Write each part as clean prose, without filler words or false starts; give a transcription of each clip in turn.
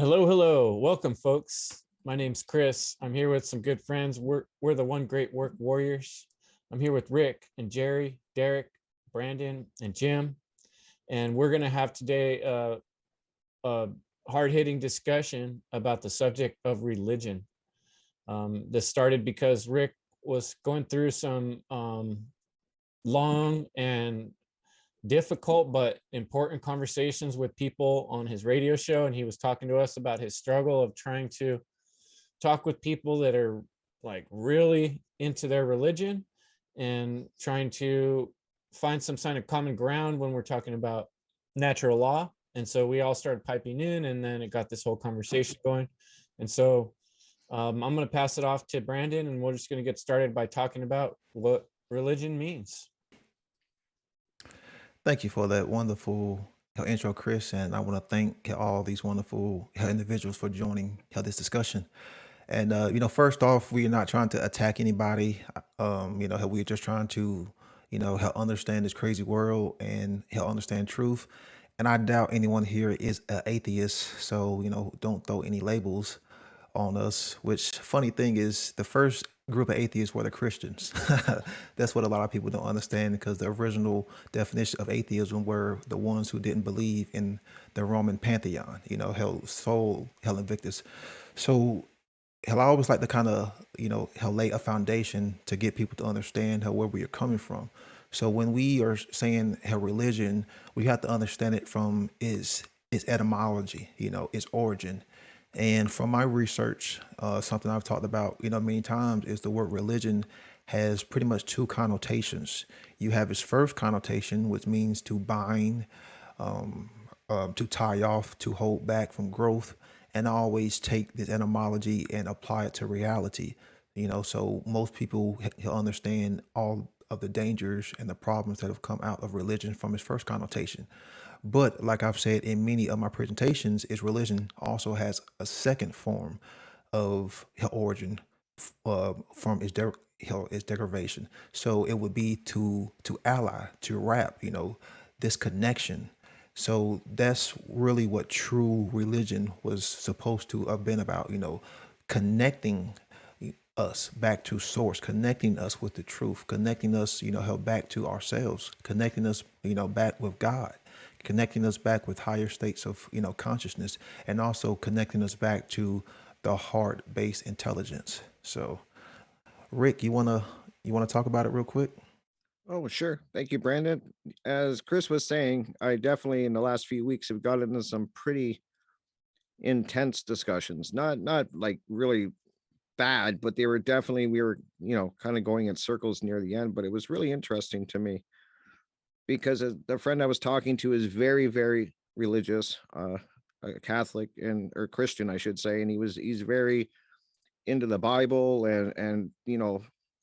Hello, hello. Welcome, folks. My name's Chris. I'm here with some good friends. We're the One Great Work Warriors. I'm here with Rick and Jerry, Derek, Brandon, and Jim. And we're going to have today a hard-hitting discussion about the subject of religion. This started because Rick was going through some long and difficult but important conversations with people on his radio show, and he was talking to us about his struggle of trying to talk with people that are like really into their religion and trying to find some kind of common ground when we're talking about natural law. And so we all started piping in, and then it got this whole conversation going. And so I'm going to pass it off to Brandon, and we're just going to get started by talking about what religion means. Thank you for that wonderful intro, Chris. And I want to thank all these wonderful individuals for joining this discussion. And first off, we are not trying to attack anybody. We're just trying to, help understand this crazy world and help understand truth. And I doubt anyone here is an atheist, so don't throw any labels on us. Which funny thing is, the first group of atheists were the Christians. That's what a lot of people don't understand, because the original definition of atheism were the ones who didn't believe in the Roman pantheon. Hell, Sol, Hell Invictus. So hell, I always like to kind of hell lay a foundation to get people to understand how where we are coming from. So when we are saying hell religion, we have to understand it from its etymology, its origin. And from my research, something I've talked about, many times, is the word religion has pretty much two connotations. You have its first connotation, which means to bind, to tie off, to hold back from growth. And I always take this etymology and apply it to reality. So most people understand all of the dangers and the problems that have come out of religion from its first connotation. But like I've said in many of my presentations, is religion also has a second form of origin, from its derivation. So it would be to ally, to wrap, this connection. So that's really what true religion was supposed to have been about, connecting us back to source, connecting us with the truth, connecting us, held back to ourselves, connecting us, back with God, connecting us back with higher states of, consciousness, and also connecting us back to the heart-based intelligence. So, Rick, you wanna talk about it real quick? Oh, sure. Thank you, Brandon. As Chris was saying, I definitely in the last few weeks have got into some pretty intense discussions. Not like really bad, but they were definitely we were, kind of going in circles near the end, but it was really interesting to me because the friend I was talking to is very, very religious, a Catholic and or Christian, I should say, and he's very into the Bible and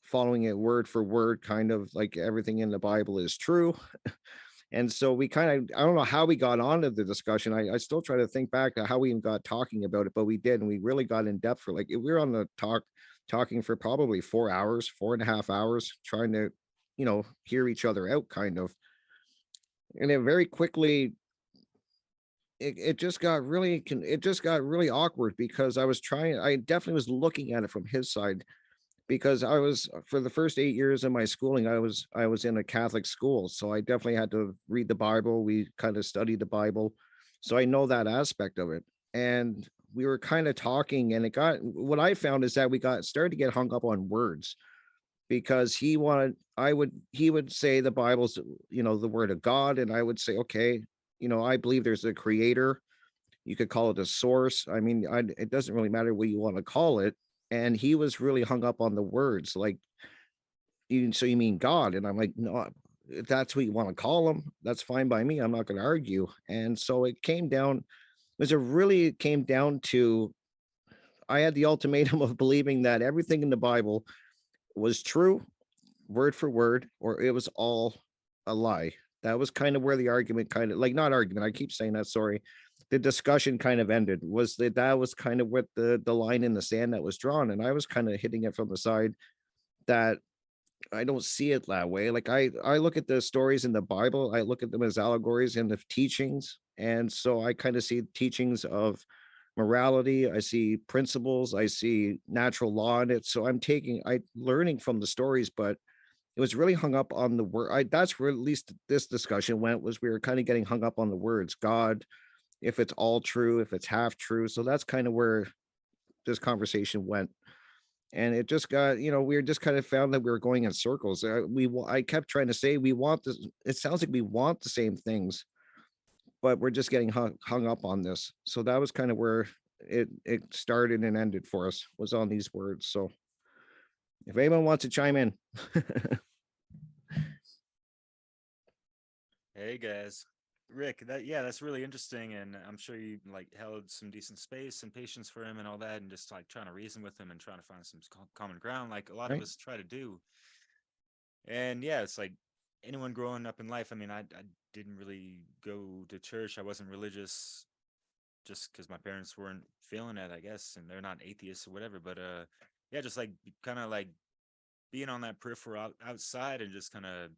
following it word for word, kind of like everything in the Bible is true. And so we kind of I don't know how we got onto the discussion. I still try to think back to how we even got talking about it, but we did, and we really got in depth for like we were on the talking for probably 4 hours, 4.5 hours, trying to hear each other out kind of. And it very quickly it just got really it just got really awkward because I definitely was looking at it from his side because I was for the first 8 years of my schooling, I was in a Catholic school, so I definitely had to read the Bible. We kind of studied the Bible, so I know that aspect of it. And we were kind of talking, and it got what I found is that we got started to get hung up on words because he would say the Bible's the word of God, and I would say okay, I believe there's a creator. You could call it a source. I mean, it doesn't really matter what you want to call it. And he was really hung up on the words, like, so you mean God? And I'm like, no, if that's what you want to call him, that's fine by me. I'm not going to argue. And so it came down to, I had the ultimatum of believing that everything in the Bible was true, word for word, or it was all a lie. That was kind of where the argument kind of like not argument. I keep saying that. Sorry, the discussion kind of ended. Was that was kind of what the line in the sand that was drawn, and I was kind of hitting it from the side that I don't see it that way. Like I look at the stories in the Bible, I look at them as allegories and the teachings, and so I kind of see teachings of morality, I see principles, I see natural law in it. So I learning from the stories, but it was really hung up on the word. That's where at least this discussion went, was we were kind of getting hung up on the words God, if it's all true, if it's half true. So that's kind of where this conversation went. And it just got, we were just kind of found that we were going in circles. I kept trying to say we want this. It sounds like we want the same things, but we're just getting hung up on this. So that was kind of where it started and ended for us, was on these words. So if anyone wants to chime in. Hey guys, Rick, that's really interesting, and I'm sure you like held some decent space and patience for him and all that, and just like trying to reason with him and trying to find some common ground, like a lot of Right. us try to do. And yeah, it's like anyone growing up in life. I mean, I didn't really go to church. I wasn't religious just because my parents weren't feeling it, I guess, and they're not atheists or whatever. But yeah, just like kind of like being on that peripheral outside and just kind of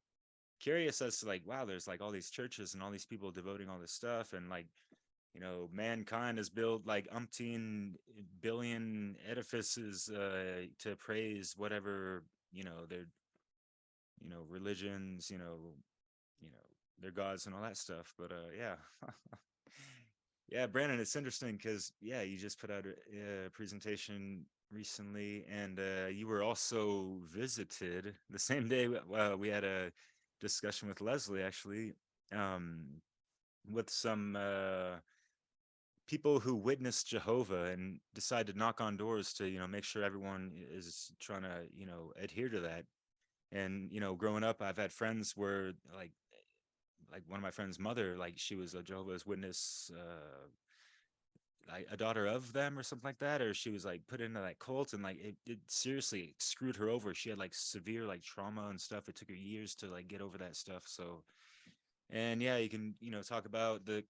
curious as to like, wow, there's like all these churches and all these people devoting all this stuff, and like, mankind has built like umpteen billion edifices to praise whatever, their, religions, you know, their gods and all that stuff. But yeah. Yeah, Brandon, it's interesting because yeah, you just put out a presentation recently, and you were also visited the same day. We had a discussion with Leslie, actually, um, with some people who witnessed Jehovah and decided to knock on doors to, make sure everyone is trying to, adhere to that. And growing up, I've had friends where like one of my friend's mother, like she was a Jehovah's Witness, like a daughter of them or something like that, or she was like put into that cult, and like it seriously screwed her over. She had like severe like trauma and stuff. It took her years to like get over that stuff. So, and yeah, you can talk about the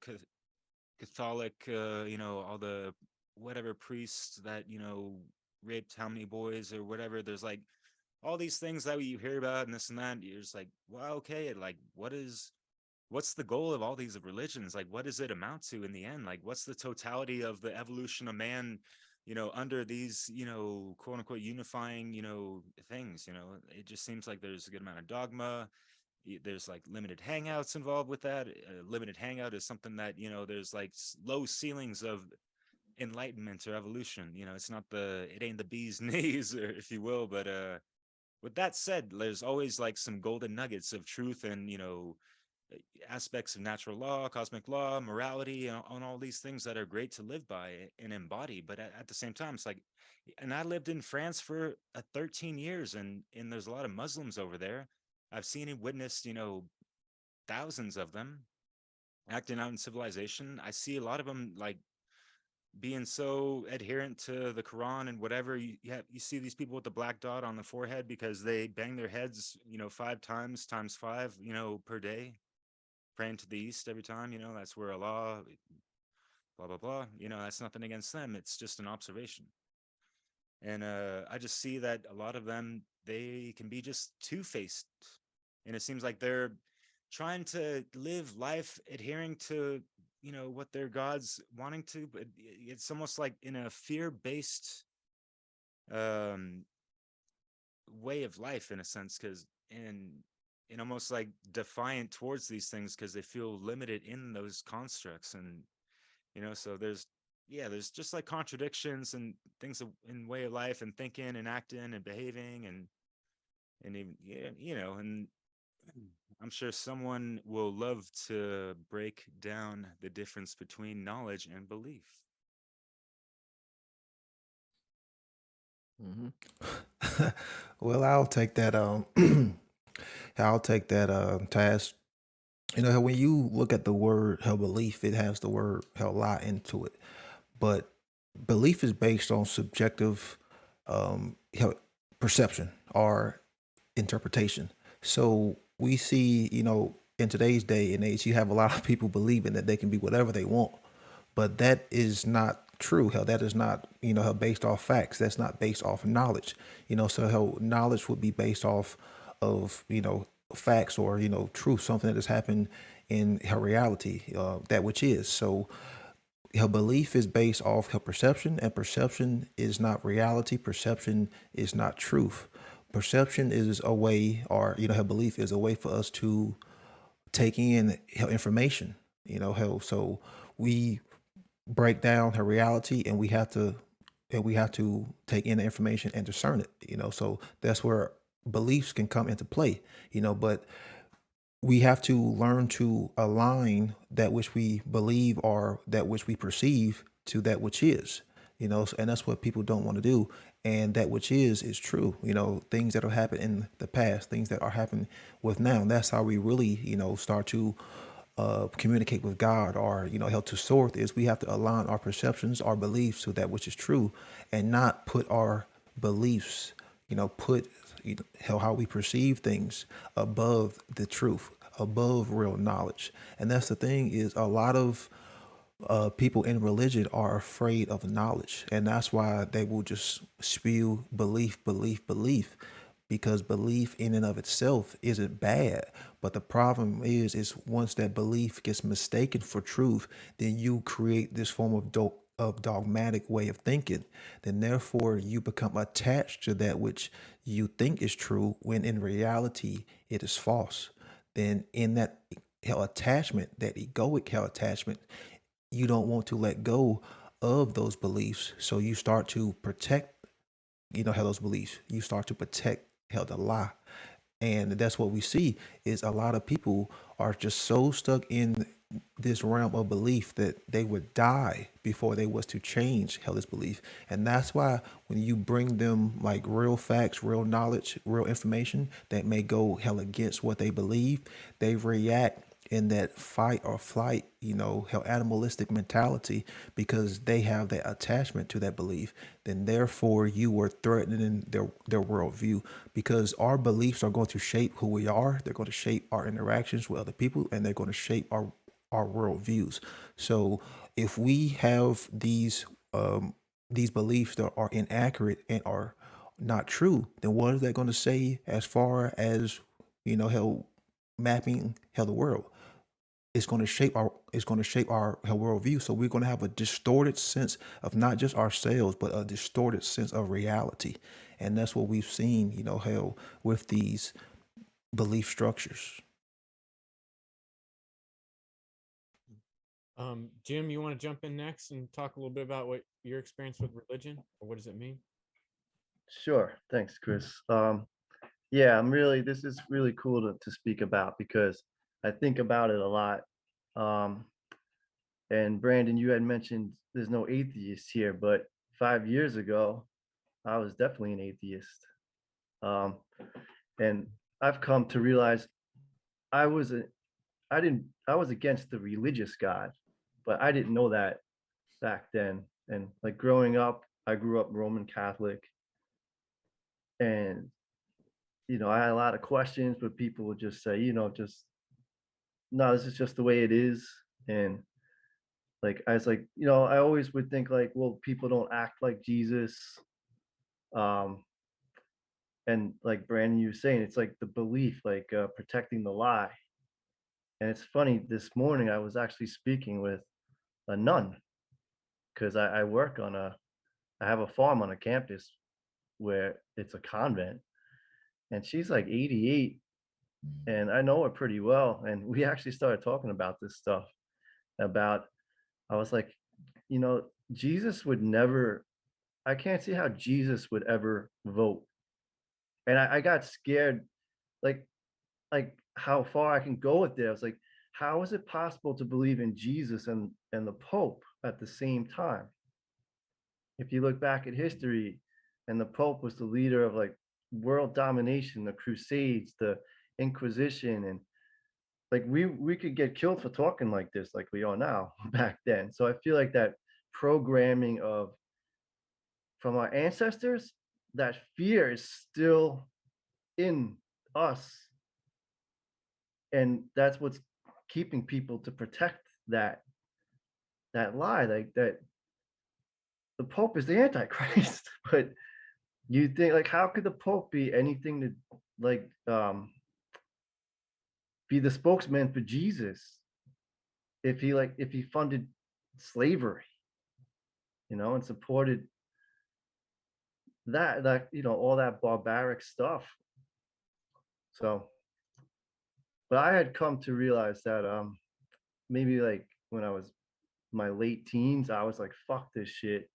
Catholic, all the whatever priests that raped how many boys or whatever. There's like all these things that you hear about and this and that. You're just like, well, okay, like what's the goal of all these religions? Like, what does it amount to in the end? Like, what's the totality of the evolution of man, under these, quote unquote unifying, things? It just seems like there's a good amount of dogma. There's like limited hangouts involved with that. Limited hangout is something that, there's like low ceilings of enlightenment or evolution. It ain't the bee's knees, or if you will. But with that said, there's always like some golden nuggets of truth and, aspects of natural law, cosmic law, morality, and all these things that are great to live by and embody. But at the same time, it's like, and I lived in France for 13 years, and there's a lot of Muslims over there. I've seen and witnessed, thousands of them acting out in civilization. I see a lot of them like being so adherent to the Quran and whatever. You see these people with the black dot on the forehead because they bang their heads, 5 times times five, per day, praying to the east every time. That's where Allah, blah blah blah. That's nothing against them. It's just an observation. And I just see that a lot of them, they can be just two-faced, and it seems like they're trying to live life adhering to what their god's wanting to, but it's almost like in a fear-based um way of life, in a sense, because and almost like defiant towards these things because they feel limited in those constructs. And so there's just like contradictions and things in way of life and thinking and acting and behaving, and even, yeah, and I'm sure someone will love to break down the difference between knowledge and belief. Well, I'll take that. I'll take that task. How when you look at the word "hell belief," it has the word "hell" lot into it, but belief is based on subjective hell, perception or interpretation. So we see, in today's day and age, you have a lot of people believing that they can be whatever they want, but that is not true. Hell, that is not, hell, based off facts. That's not based off knowledge. So hell, knowledge would be based off of, facts or, truth, something that has happened in her reality, that which is. So her belief is based off her perception, and perception is not reality. Perception is not truth. Perception is a way, or her belief is a way for us to take in her information. So we break down her reality, and we have to take in the information and discern it. So that's where beliefs can come into play. But we have to learn to align that which we believe or that which we perceive to that which is. And that's what people don't want to do. And that which is true. Things that have happened in the past, things that are happening with now. And that's how we really start to communicate with God, or help to sort, is we have to align our perceptions, our beliefs to that which is true, and not put our beliefs, put how we perceive things above the truth, above real knowledge. And that's the thing, is a lot of people in religion are afraid of knowledge, and that's why they will just spew belief, belief, belief, because belief in and of itself isn't bad. But the problem is once that belief gets mistaken for truth, then you create this form of dogmatic way of thinking. Then therefore you become attached to that which you think is true, when in reality it is false. Then in that hell attachment, that egoic hell attachment, you don't want to let go of those beliefs. So you start to protect, how those beliefs, you start to protect how the lie. And that's what we see, is a lot of people are just so stuck in this realm of belief that they would die before they was to change hell this belief. And that's why when you bring them like real facts, real knowledge, real information that may go hell against what they believe, they react in that fight or flight, hell animalistic mentality, because they have that attachment to that belief. Then therefore you were threatening their worldview, because our beliefs are going to shape who we are. They're going to shape our interactions with other people, and they're going to shape our worldviews. So if we have these beliefs that are inaccurate and are not true, then what is that going to say as far as how mapping how the world? It's going to shape our worldview. So we're going to have a distorted sense of not just ourselves, but a distorted sense of reality. And that's what we've seen, how with these belief structures. Jim, you want to jump in next and talk a little bit about what your experience with religion, or what does it mean? Sure. Thanks, Chris. Yeah, this is really cool to speak about, because I think about it a lot. Um, and Brandon, you had mentioned there's no atheists here, but 5 years ago, I was definitely an atheist. Um, and I've come to realize I was a, I was against the religious God, but I didn't know that back then. And like growing up, I grew up Roman Catholic, and I had a lot of questions, but people would just say, just no, this is just the way it is. And like I was like, I always would think like, well, people don't act like Jesus. Um, and like Brandon, you were saying, it's like the belief, like protecting the lie. And it's funny, this morning I was actually speaking with a nun, because I work I have a farm on a campus where it's a convent, and she's like 88, and I know her pretty well. And we actually started talking about this stuff, about, I was like, Jesus would never, I can't see how Jesus would ever vote. And I got scared, like, how far I can go with it. I was like, how is it possible to believe in Jesus and the Pope at the same time? If you look back at history, and the Pope was the leader of like world domination, the Crusades, the Inquisition, and like we could get killed for talking like this, like we are now, back then. So I feel like that programming of from our ancestors, that fear is still in us, and that's what's keeping people to protect that lie, like that the Pope is the Antichrist. But you think, like, how could the Pope be anything to like be the spokesman for Jesus if he funded slavery, and supported that all that barbaric stuff. So, but I had come to realize that maybe like when I was my late teens, I was like, fuck this shit.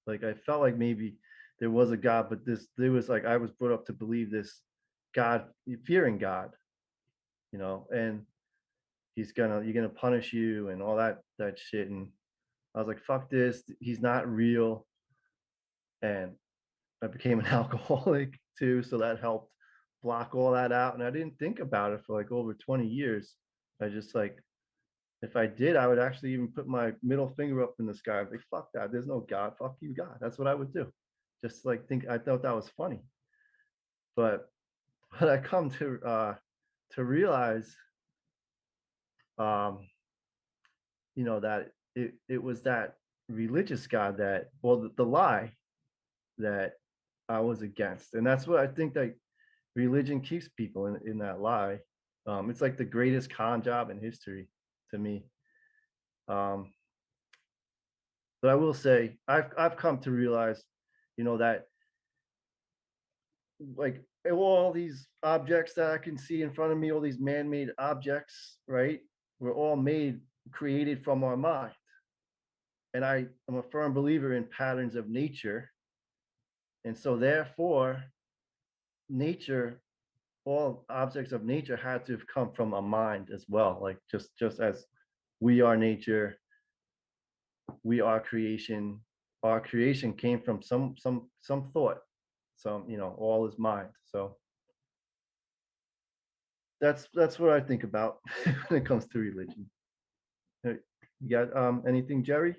Like I felt like maybe there was a God, but there was like I was brought up to believe this God, fearing God, and you're gonna punish you and all that shit. And I was like, fuck this, he's not real. And I became an alcoholic too, so that helped block all that out. And I didn't think about it for like over 20 years. I just like, if I did, I would actually even put my middle finger up in the sky. I'd be like, fuck that, there's no God, fuck you, God. That's what I would do. Just like I thought that was funny. But what I come to realize, um, that it was that religious God that, well, the lie that I was against. And that's what I think that religion keeps people in that lie. It's like the greatest con job in history to me. But I will say I've come to realize, that like all these objects that I can see in front of me, all these man-made objects, right? Were all created from our mind. And I am a firm believer in patterns of nature. And so therefore, nature, all objects of nature had to have come from a mind as well. Like just as we are nature, we are creation. Our creation came from some thought, all is mind. So that's what I think about when it comes to religion. You got anything, Jerry?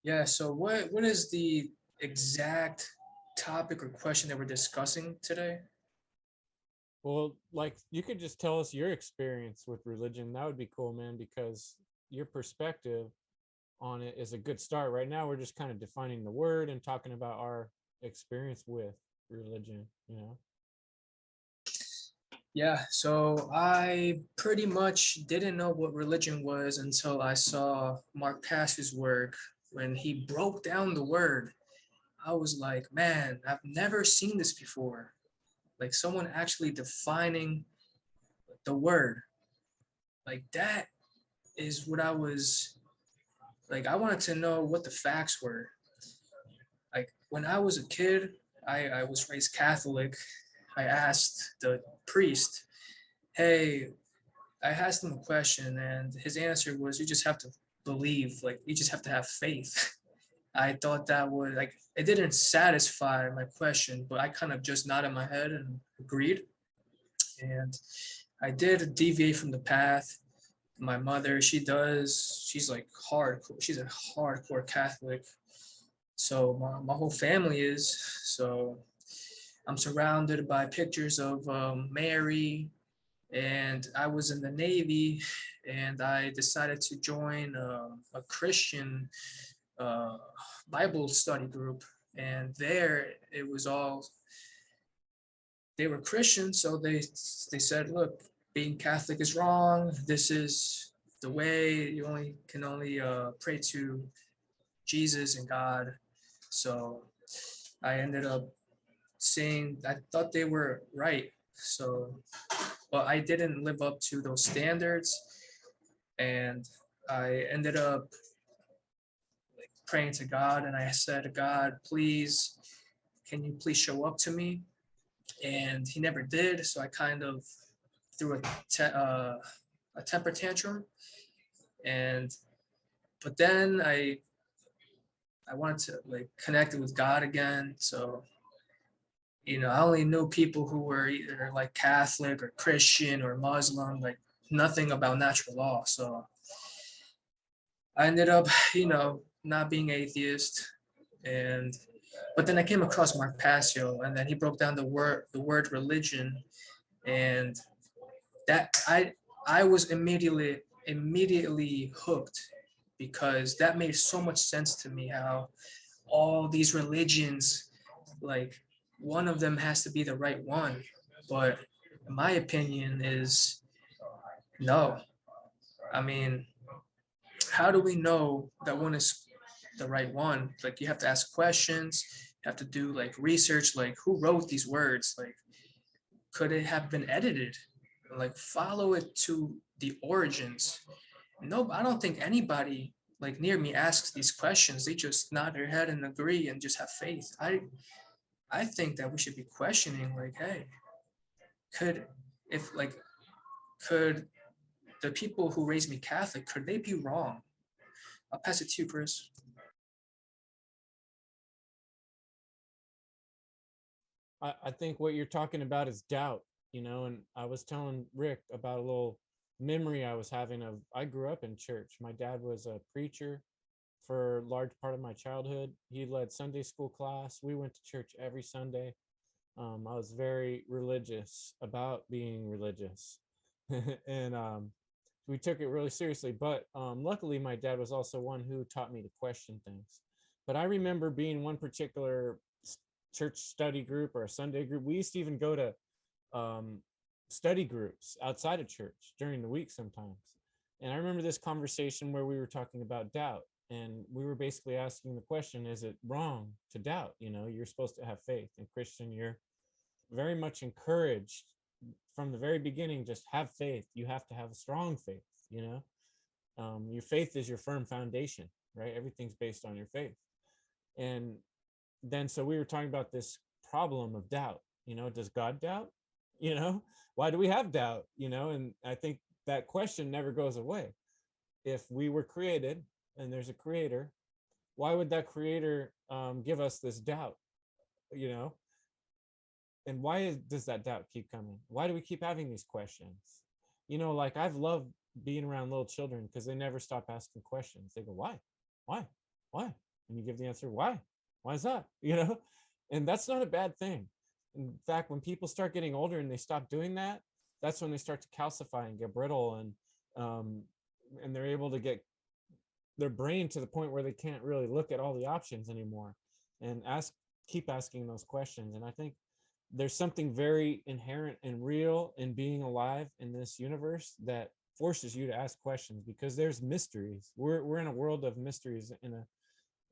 Yeah, so what is the exact topic or question that we're discussing today? Well, like you could just tell us your experience with religion. That would be cool, man, because your perspective on it is a good start. Right now, we're just kind of defining the word and talking about our experience with religion. Yeah, so I pretty much didn't know what religion was until I saw Mark Pass's work. When he broke down the word, I was like, man, I've never seen this before. Like someone actually defining the word. Like that is what I was like. I wanted to know what the facts were. Like when I was a kid, I was raised Catholic. I asked the priest, hey, I asked him a question, and his answer was, you just have to believe, like, you just have to have faith. I thought that would, like, it didn't satisfy my question, but I kind of just nodded my head and agreed. And I did deviate from the path. My mother, she's like hardcore, she's a hardcore Catholic. So my whole family is. So I'm surrounded by pictures of Mary, and I was in the Navy, and I decided to join a Christian Bible study group. And there it was all, they were Christian, so they said, look, being Catholic is wrong. This is the way. You can only pray to Jesus and God. So I ended up saying, I thought they were right. So, but I didn't live up to those standards, and I ended up like praying to God, and I said, God, please, can you please show up to me? And he never did. So I kind of threw a temper tantrum, but then I wanted to like connect with God again. So I only knew people who were either like Catholic or Christian or Muslim, like nothing about natural law. So I ended up, not being atheist. But then I came across Mark Passio, and then he broke down the word religion, and that I was immediately hooked, because that made so much sense to me, how all these religions, like one of them has to be the right one. But my opinion is no. I mean, how do we know that one is the right one? Like, you have to ask questions, you have to do like research, like who wrote these words? Like, could it have been edited? Like, follow it to the origins. No, I don't think anybody like near me asks these questions. They just nod their head and agree and just have faith. I think that we should be questioning, like, hey, could if like could the people who raised me Catholic, could they be wrong? I'll pass it to you, Chris. I think what you're talking about is doubt, and I was telling Rick about a little memory I was having of, I grew up in church. My dad was a preacher for a large part of my childhood. He led Sunday school class. We went to church every Sunday. I was very religious about being religious. And we took it really seriously. But luckily, my dad was also one who taught me to question things. But I remember being one particular church study group or a Sunday group. We used to even go to study groups outside of church during the week sometimes. And I remember this conversation where we were talking about doubt. And we were basically asking the question, is it wrong to doubt? You're supposed to have faith. And Christian, you're very much encouraged from the very beginning, just have faith. You have to have a strong faith, your faith is your firm foundation, right? Everything's based on your faith. And then, so we were talking about this problem of doubt, does God doubt? Why do we have doubt? And I think that question never goes away. If we were created and there's a creator, why would that creator give us this doubt? And why does that doubt keep coming? Why do we keep having these questions? Like, I've loved being around little children because they never stop asking questions. They go, why? And you give the answer, why is that? And that's not a bad thing. In fact, when people start getting older and they stop doing that, that's when they start to calcify and get brittle, and they're able to get their brain to the point where they can't really look at all the options anymore and keep asking those questions. And I think there's something very inherent and real in being alive in this universe that forces you to ask questions, because there's mysteries. We're in a world of mysteries,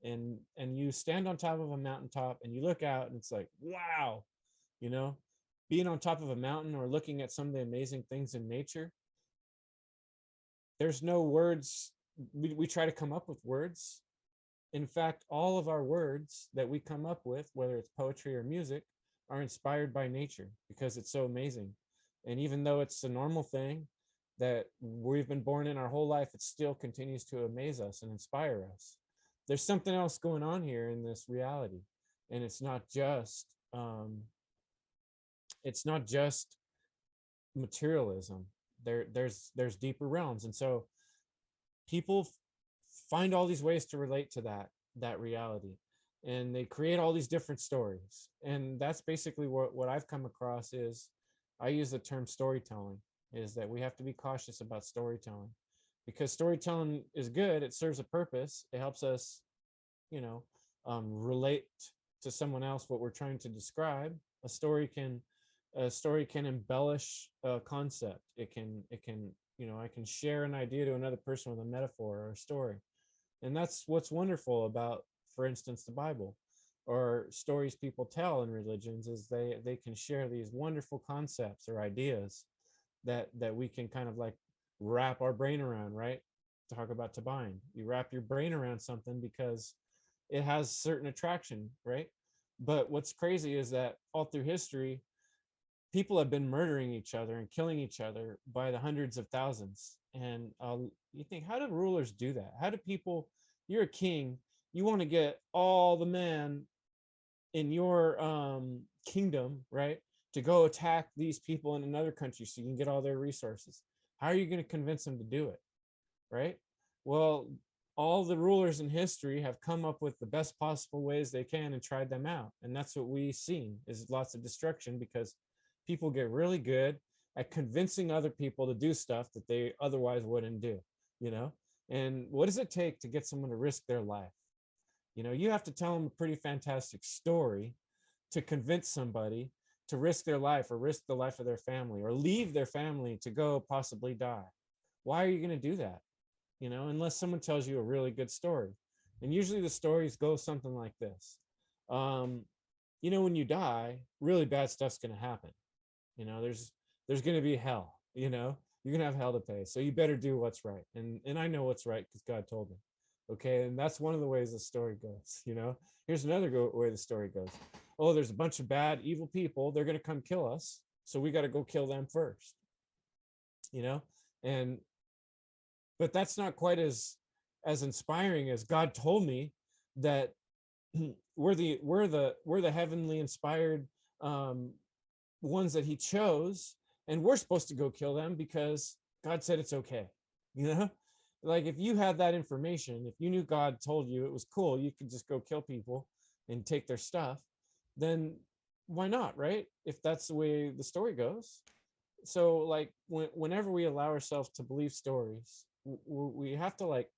and you stand on top of a mountaintop and you look out and it's like, wow, being on top of a mountain or looking at some of the amazing things in nature, there's no words. We try to come up with words. In fact, all of our words that we come up with, whether it's poetry or music, are inspired by nature because it's so amazing. And even though it's a normal thing that we've been born in our whole life, it still continues to amaze us and inspire us. There's something else going on here in this reality, and it's not just materialism. There's deeper realms. And so people find all these ways to relate to that reality, and they create all these different stories. And that's basically what I've come across is, I use the term storytelling, is that we have to be cautious about storytelling, because storytelling is good. It serves a purpose. It helps us, relate to someone else what we're trying to describe. A story can embellish a concept. It can I can share an idea to another person with a metaphor or a story. And that's what's wonderful about, for instance, the Bible or stories people tell in religions, is they can share these wonderful concepts or ideas that we can kind of like wrap our brain around, right? Talk about to bind. You wrap your brain around something because it has certain attraction, right? But what's crazy is that all through history, people have been murdering each other and killing each other by the hundreds of thousands. And you think, how do rulers do that? How do people, you're a king, you want to get all the men in your kingdom, right, to go attack these people in another country so you can get all their resources. How are you going to convince them to do it, right? Well, all the rulers in history have come up with the best possible ways they can and tried them out. And that's what we've seen, is lots of destruction, because people get really good at convincing other people to do stuff that they otherwise wouldn't do, And what does it take to get someone to risk their life? You have to tell them a pretty fantastic story to convince somebody to risk their life, or risk the life of their family, or leave their family to go possibly die. Why are you going to do that? unless someone tells you a really good story. And usually the stories go something like this. Um, when you die, really bad stuff's going to happen. There's going to be hell. You're going to have hell to pay. So you better do what's right. And I know what's right because God told me. Okay, and that's one of the ways the story goes. Here's another way the story goes. Oh, there's a bunch of bad, evil people. They're going to come kill us. So we got to go kill them first. And but that's not quite as inspiring as God told me that we're the heavenly inspired ones that he chose, and we're supposed to go kill them because God said it's okay. Like if you had that information, if you knew God told you it was cool, you could just go kill people and take their stuff, then why not, right? If that's the way the story goes. So like whenever we allow ourselves to believe stories, we have to like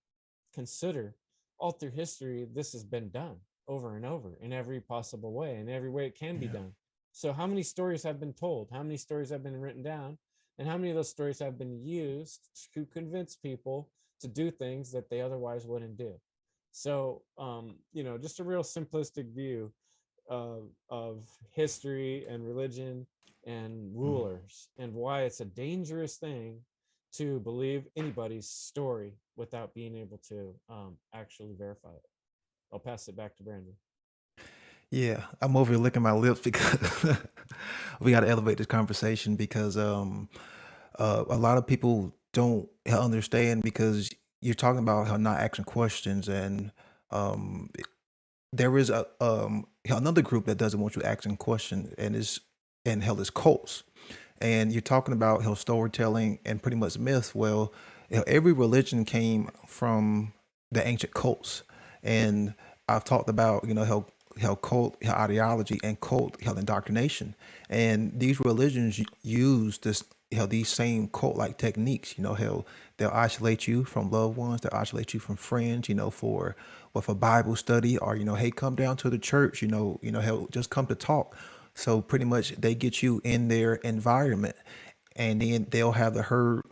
consider all through history this has been done over and over in every possible way, in every way it can be done. So how many stories have been told, how many stories have been written down, and how many of those stories have been used to convince people to do things that they otherwise wouldn't do? So just a real simplistic view of history and religion and rulers, and why it's a dangerous thing to believe anybody's story without being able to actually verify it. I'll pass it back to Brandon. Yeah, I'm over here licking my lips because we got to elevate this conversation because a lot of people don't understand because you're talking about how not asking questions and um, there is another group that doesn't want you asking questions and hell is cults. And you're talking about how storytelling and pretty much myth. Well, every religion came from the ancient cults, and I've talked about how cult, how ideology and cult, how indoctrination, and these religions use this these same cult like techniques. How they'll isolate you from loved ones, they'll isolate you from friends. For with a Bible study or hey, come down to the church. Hell, just come to talk. So pretty much they get you in their environment, and then they'll have the herd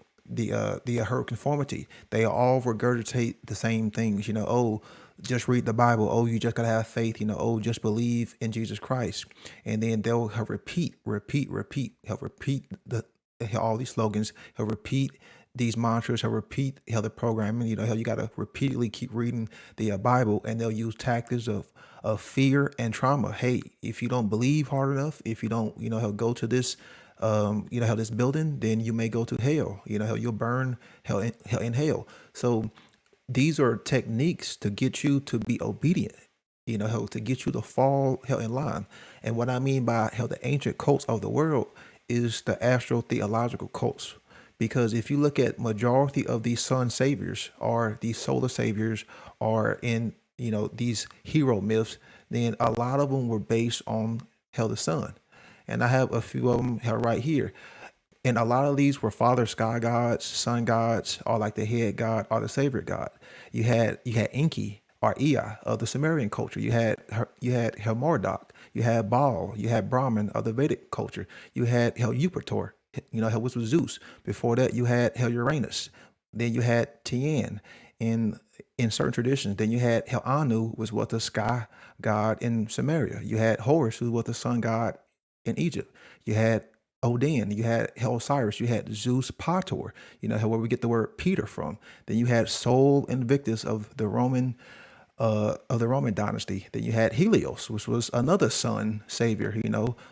conformity. They all regurgitate the same things. Oh, just read the Bible. Oh, you just gotta have faith. Oh, just believe in Jesus Christ, and then they'll have repeat. Have repeat all these slogans. He'll repeat these mantras. He'll repeat the programming. How you gotta repeatedly keep reading the Bible, and they'll use tactics of fear and trauma. Hey, if you don't believe hard enough, if you don't, he'll go to this, how this building, then you may go to hell. How you'll burn hell in hell. So these are techniques to get you to be obedient. How to get you to fall hell in line. And what I mean by how the ancient cults of the world is the astro theological cults. Because if you look at majority of these sun saviors or these solar saviors are in these hero myths, then a lot of them were based on hell the sun. And I have a few of them hell right here. And a lot of these were father sky gods, sun gods, or like the head god or the savior god. You had Enki or Ea of the Sumerian culture. You had Marduk. You had Baal. You had Brahman of the Vedic culture. You had Jupiter. Which was Zeus. Before that, you had Uranus. Then you had Tian in certain traditions. Then you had Anu, was what the sky god in Samaria. You had Horus, who was the sun god in Egypt. You had Odin, you had Osiris, you had Zeus Pator, where we get the word Peter from. Then you had Sol Invictus of the Roman dynasty. Then you had Helios, which was another sun savior,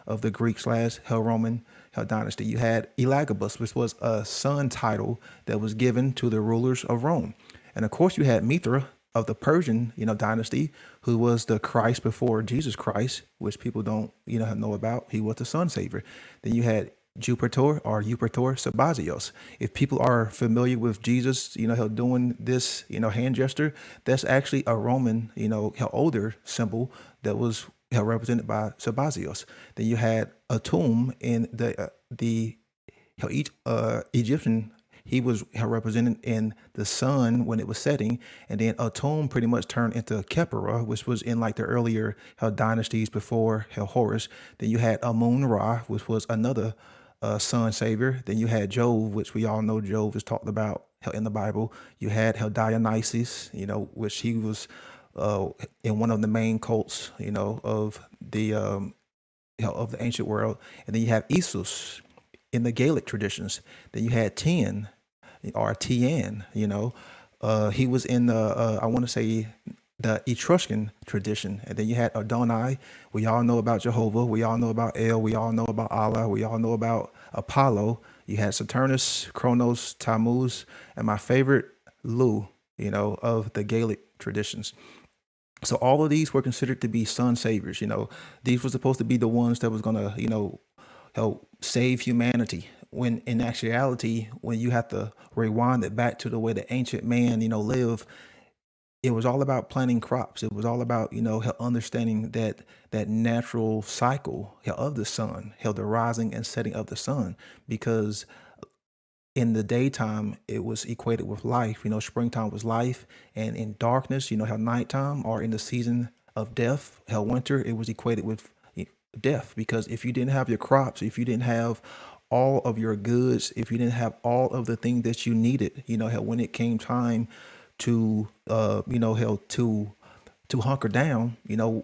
of the Greek / Roman dynasty. You had Elagabus, which was a sun title that was given to the rulers of Rome. And of course, you had Mithra of the Persian, dynasty, who was the Christ before Jesus Christ, which people don't, know about. He was the sun savior. Then you had Jupiter Sabazios. If people are familiar with Jesus, doing this, hand gesture, that's actually a Roman, older symbol that was represented by Sabazios. Then you had Atum in the Egyptian. He was represented in the sun when it was setting, and then Atum pretty much turned into Khepera, which was in like the earlier dynasties before Horus. Then you had Amun Ra, which was another sun savior. Then you had Jove, which we all know Jove is talked about hell, in the Bible. You had hell Dionysus, which he was uh, in one of the main cults, of the of the ancient world. And then you have Isus in the Gaelic traditions. Then you had Tien or Tien, he was in the I want to say the Etruscan tradition. And then you had Adonai. We all know about Jehovah. We all know about El. We all know about Allah. We all know about Apollo. You had Saturnus, Kronos, Tammuz, and my favorite, Lu, of the Gaelic traditions. So all of these were considered to be sun saviors. These were supposed to be the ones that was gonna, help save humanity. When in actuality, when you have to rewind it back to the way the ancient man, lived, it was all about planting crops. It was all about, understanding that natural cycle of the sun, the rising and setting of the sun, because in the daytime it was equated with life. Springtime was life, and in darkness, how nighttime, or in the season of death, how winter, it was equated with death. Because if you didn't have your crops, if you didn't have all of your goods, if you didn't have all of the things that you needed, how when it came time to hell to hunker down,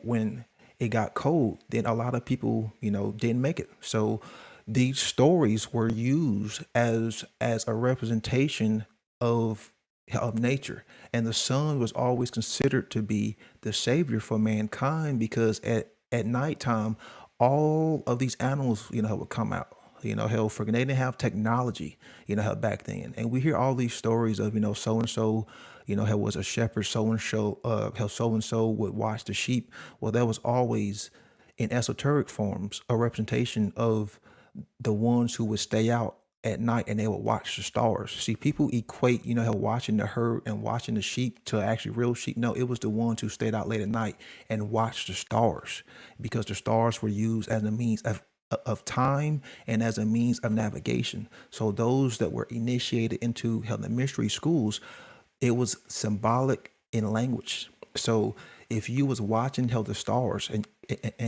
when it got cold, then a lot of people, didn't make it. So these stories were used as a representation of nature. And the sun was always considered to be the savior for mankind, because at nighttime, all of these animals, would come out. Hell, for they didn't have technology, hell, back then. And we hear all these stories of, so and so, hell, was a shepherd, how so and so would watch the sheep. Well, that was always in esoteric forms a representation of the ones who would stay out at night and they would watch the stars. See, people equate, how watching the herd and watching the sheep to actually real sheep. No, it was the ones who stayed out late at night and watched the stars, because the stars were used as a means of time and as a means of navigation. So those that were initiated into the mystery schools, it was symbolic in language. So if you was watching the stars, and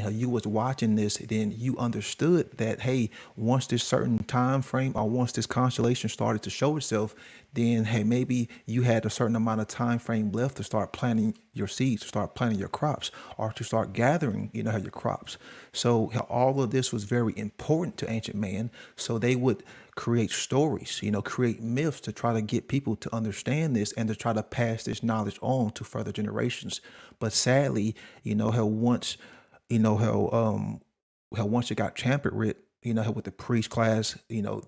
how you was watching this, then you understood that, hey, once this certain time frame or once this constellation started to show itself, then hey, maybe you had a certain amount of time frame left to start planting your seeds, to start planting your crops, or to start gathering, your crops. So all of this was very important to ancient man. So they would create stories, create myths to try to get people to understand this and to try to pass this knowledge on to further generations. But sadly, how once, how once it got tampered with, how with the priest class,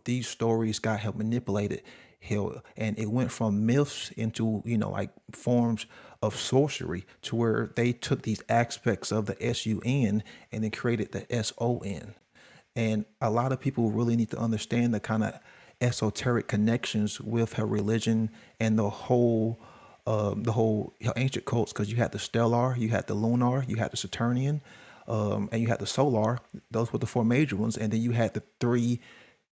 these stories got how manipulated, hell, and it went from myths into, like forms of sorcery, to where they took these aspects of the sun and then created the son. And a lot of people really need to understand the kind of esoteric connections with her religion and the whole ancient cults, because you had the stellar, you had the lunar, you had the Saturnian, and you had the solar. Those were the four major ones, and then you had the three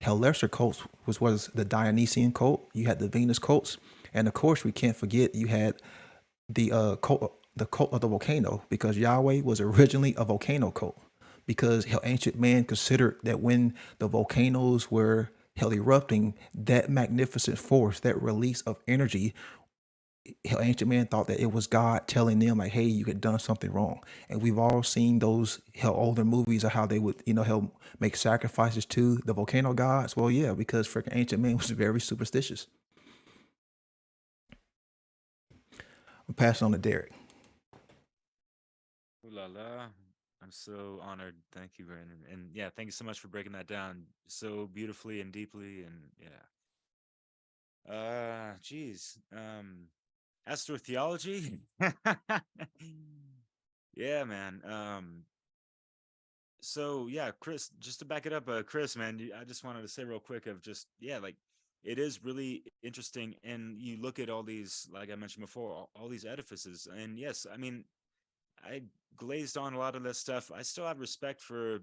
lesser cults, which was the Dionysian cult. You had the Venus cults, and of course, we can't forget you had the cult of the volcano, because Yahweh was originally a volcano cult. Because ancient man considered that when the volcanoes were erupting, that magnificent force, that release of energy, ancient man thought that it was God telling them, like, hey, you had done something wrong. And we've all seen those older movies of how they would, make sacrifices to the volcano gods. Well, yeah, because freaking ancient man was very superstitious. I'm passing on to Derek. Ooh la la. I'm so honored. Thank you, Brandon. And yeah, thank you so much for breaking that down so beautifully and deeply. And yeah. Geez. Astrotheology? Yeah, man. So yeah, Chris, just to back it up, Chris, man, I just wanted to say real quick of just, yeah, like it is really interesting. And you look at all these, like I mentioned before, all these edifices. And yes, I mean, I glazed on a lot of this stuff. I still have respect for,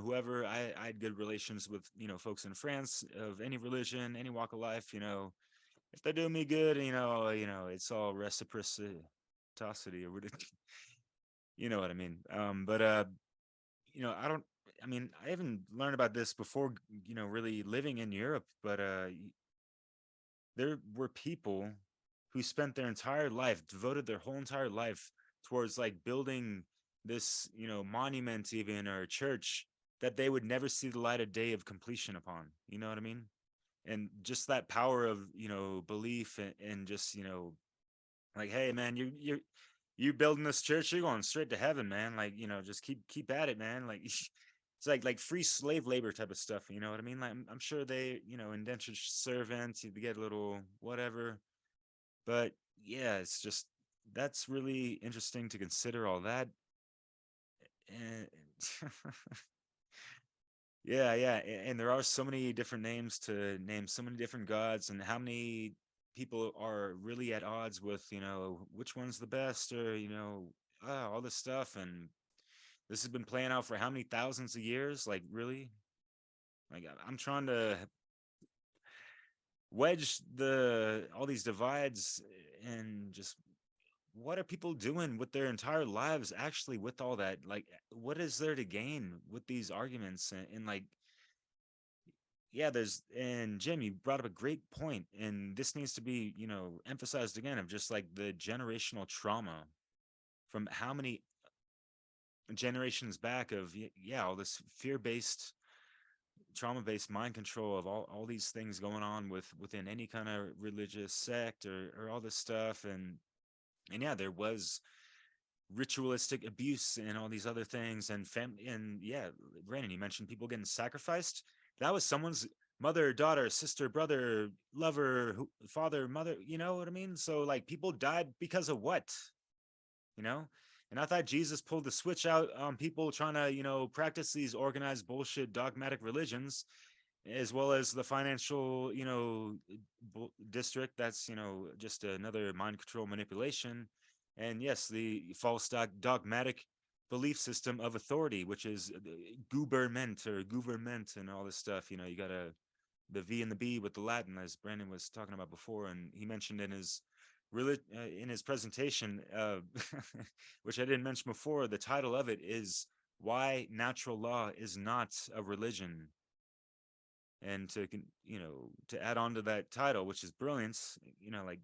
whoever. I had good relations with, folks in France of any religion, any walk of life. If they're doing me good, it's all reciprocity or what you know what I mean. But I don't. I mean, I haven't learned about this before. Really living in Europe, but there were people who spent their entire life, devoted their whole entire life towards like building this, monument even, or church, that they would never see the light of day of completion upon. You know what I mean? And just that power of, belief, and just, like, hey man, you building this church, you're going straight to heaven, man. Like, just keep at it, man. Like it's like free slave labor type of stuff. You know what I mean? Like, I'm sure they, indentured servants, you get a little whatever. But yeah, it's just, that's really interesting to consider all that. And yeah, and there are so many different names to name so many different gods, and how many people are really at odds with, which one's the best, or, all this stuff. And this has been playing out for how many thousands of years? Like, really? Like, I'm trying to wedge all these divides, and just, what are people doing with their entire lives actually with all that? Like, what is there to gain with these arguments? And like, yeah, and Jim, you brought up a great point, and this needs to be, emphasized again, of just like the generational trauma from how many generations back of, yeah, all this fear-based, trauma-based mind control of all these things going on within any kind of religious sect, or all this stuff. And yeah, there was ritualistic abuse and all these other things, and family. And yeah, Brandon, you mentioned people getting sacrificed. That was someone's mother, daughter, sister, brother, lover, father, mother. You know what I mean? So like, people died because of what? you know and I thought Jesus pulled the switch out on people trying to, practice these organized bullshit dogmatic religions, as well as the financial, district. That's, just another mind control manipulation. And yes, the false dogmatic belief system of authority, which is government, or government, and all this stuff. You got the V and the B with the Latin, as Brandon was talking about before, and he mentioned in his presentation, which I didn't mention before. The title of it is "Why Natural Law is Not a Religion." And to add on to that title, which is brilliant, like,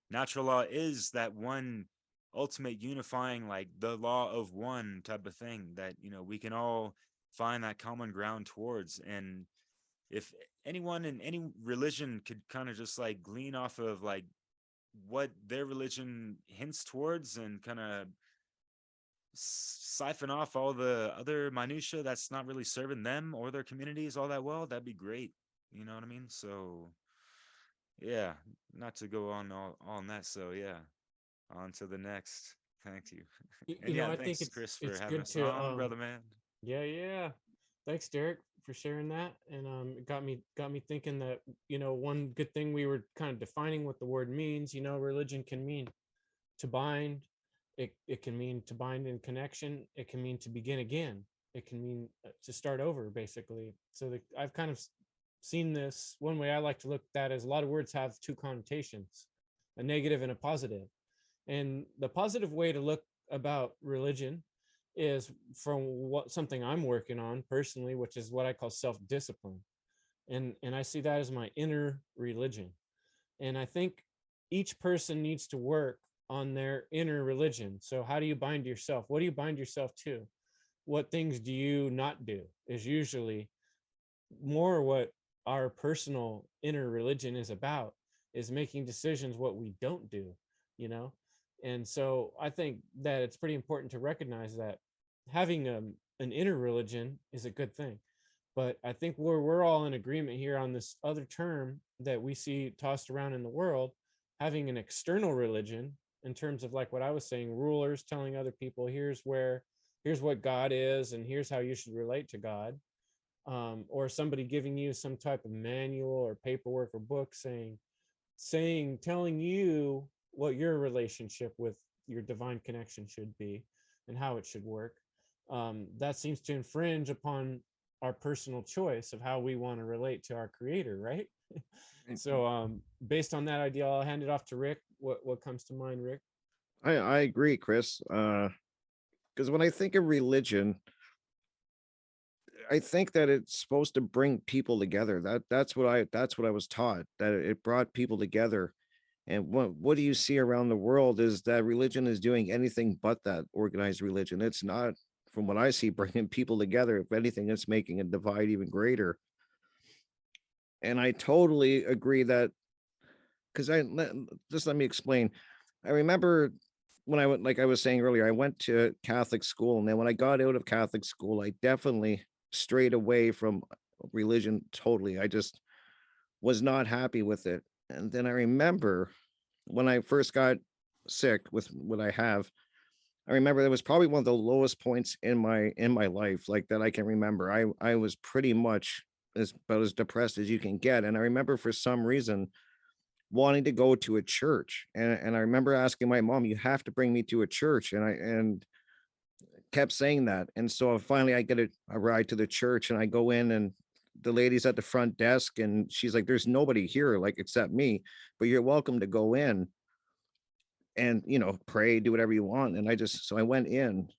natural law is that one ultimate unifying, like the law of one type of thing, that we can all find that common ground towards. And if anyone in any religion could kind of just like glean off of like what their religion hints towards, and kind of siphon off all the other minutia that's not really serving them or their communities all that well, that'd be great. You know what I mean? So yeah, not to go on on that. So yeah, on to the next. Thank you. And yeah, I think thanks Chris for it's having good us to on, brother man. yeah. Thanks, Derek, for sharing that. And it got me thinking that, one good thing we were kind of defining what the word means. Religion can mean to bind. It can mean to bind in connection. It can mean to begin again. It can mean to start over, basically. So I've kind of seen this. One way I like to look at that is, a lot of words have two connotations, a negative and a positive. And the positive way to look about religion is from something I'm working on personally, which is what I call self-discipline. And I see that as my inner religion. And I think each person needs to work on their inner religion. So how do you bind yourself? What do you bind yourself to? What things do you not do? Is usually more what our personal inner religion is about, is making decisions what we don't do, you know? And so I think that it's pretty important to recognize that having an inner religion is a good thing. But I think we're all in agreement here on this other term that we see tossed around in the world, having an external religion, in terms of like what I was saying, rulers telling other people, here's what God is, and here's how you should relate to God. Or somebody giving you some type of manual or paperwork or book telling you what your relationship with your divine connection should be and how it should work. That seems to infringe upon our personal choice of how we want to relate to our creator, right? So based on that idea, I'll hand it off to Rick. What comes to mind, Rick? I agree, Chris. Because when I think of religion, I think that it's supposed to bring people together. That's what I was taught, that it brought people together. And what do you see around the world is that religion is doing anything but that. Organized religion. It's not, from what I see, bringing people together. If anything, it's making a divide even greater. And I totally agree that, because just let me explain. I remember when I went, like I was saying earlier, I went to Catholic school, and then when I got out of Catholic school, I definitely strayed away from religion totally. I just was not happy with it. And then I remember when I first got sick with what I have, I remember that was probably one of the lowest points in my life, like that I can remember. I was pretty much as about as depressed as you can get. And I remember for some reason wanting to go to a church. And I remember asking my mom, you have to bring me to a church. And kept saying that. And so finally I get a ride to the church, and I go in, and the lady's at the front desk, and she's like, there's nobody here, like, except me, but you're welcome to go in and, pray, do whatever you want. And so I went in,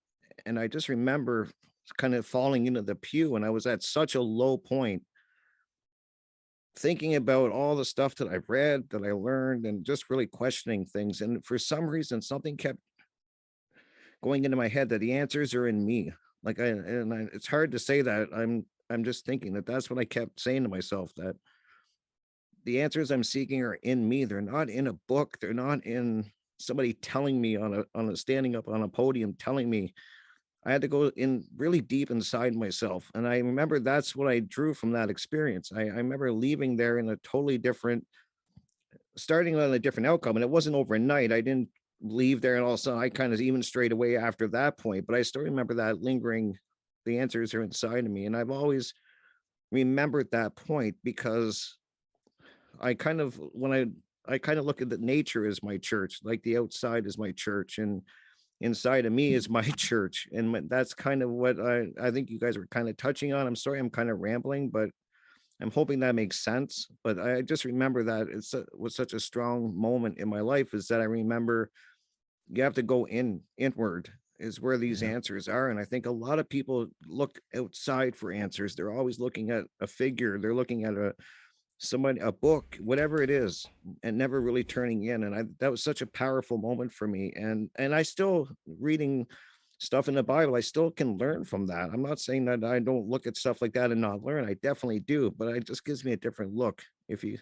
and I just remember kind of falling into the pew, and I was at such a low point, thinking about all the stuff that I've read, that I learned, and just really questioning things. And for some reason, something kept going into my head that the answers are in me. It's hard to say that. I'm just thinking that that's what I kept saying to myself, that the answers I'm seeking are in me. They're not in a book. They're not in somebody telling me on a standing up on a podium telling me. I had to go in really deep inside myself. And I remember that's what I drew from that experience. I remember leaving there in a totally different, starting on a different outcome. And it wasn't overnight. I didn't leave there and all of a sudden I kind of even strayed away after that point. But I still remember that lingering, the answers are inside of me. And I've always remembered that point, because I kind of, I kind of look at the nature as my church, like the outside is my church, and inside of me is my church. And that's kind of what I think you guys were kind of touching on. I'm sorry, I'm kind of rambling, but I'm hoping that makes sense. But I just remember that was such a strong moment in my life, is that I remember you have to go inward is where these Yeah. answers are. And I think a lot of people look outside for answers. They're always looking at a figure. They're looking at somebody, a book, whatever it is, and never really turning in. And that was such a powerful moment for me. And I still reading stuff in the Bible, I still can learn from that. I'm not saying that I don't look at stuff like that and not learn. I definitely do, but it just gives me a different look. If you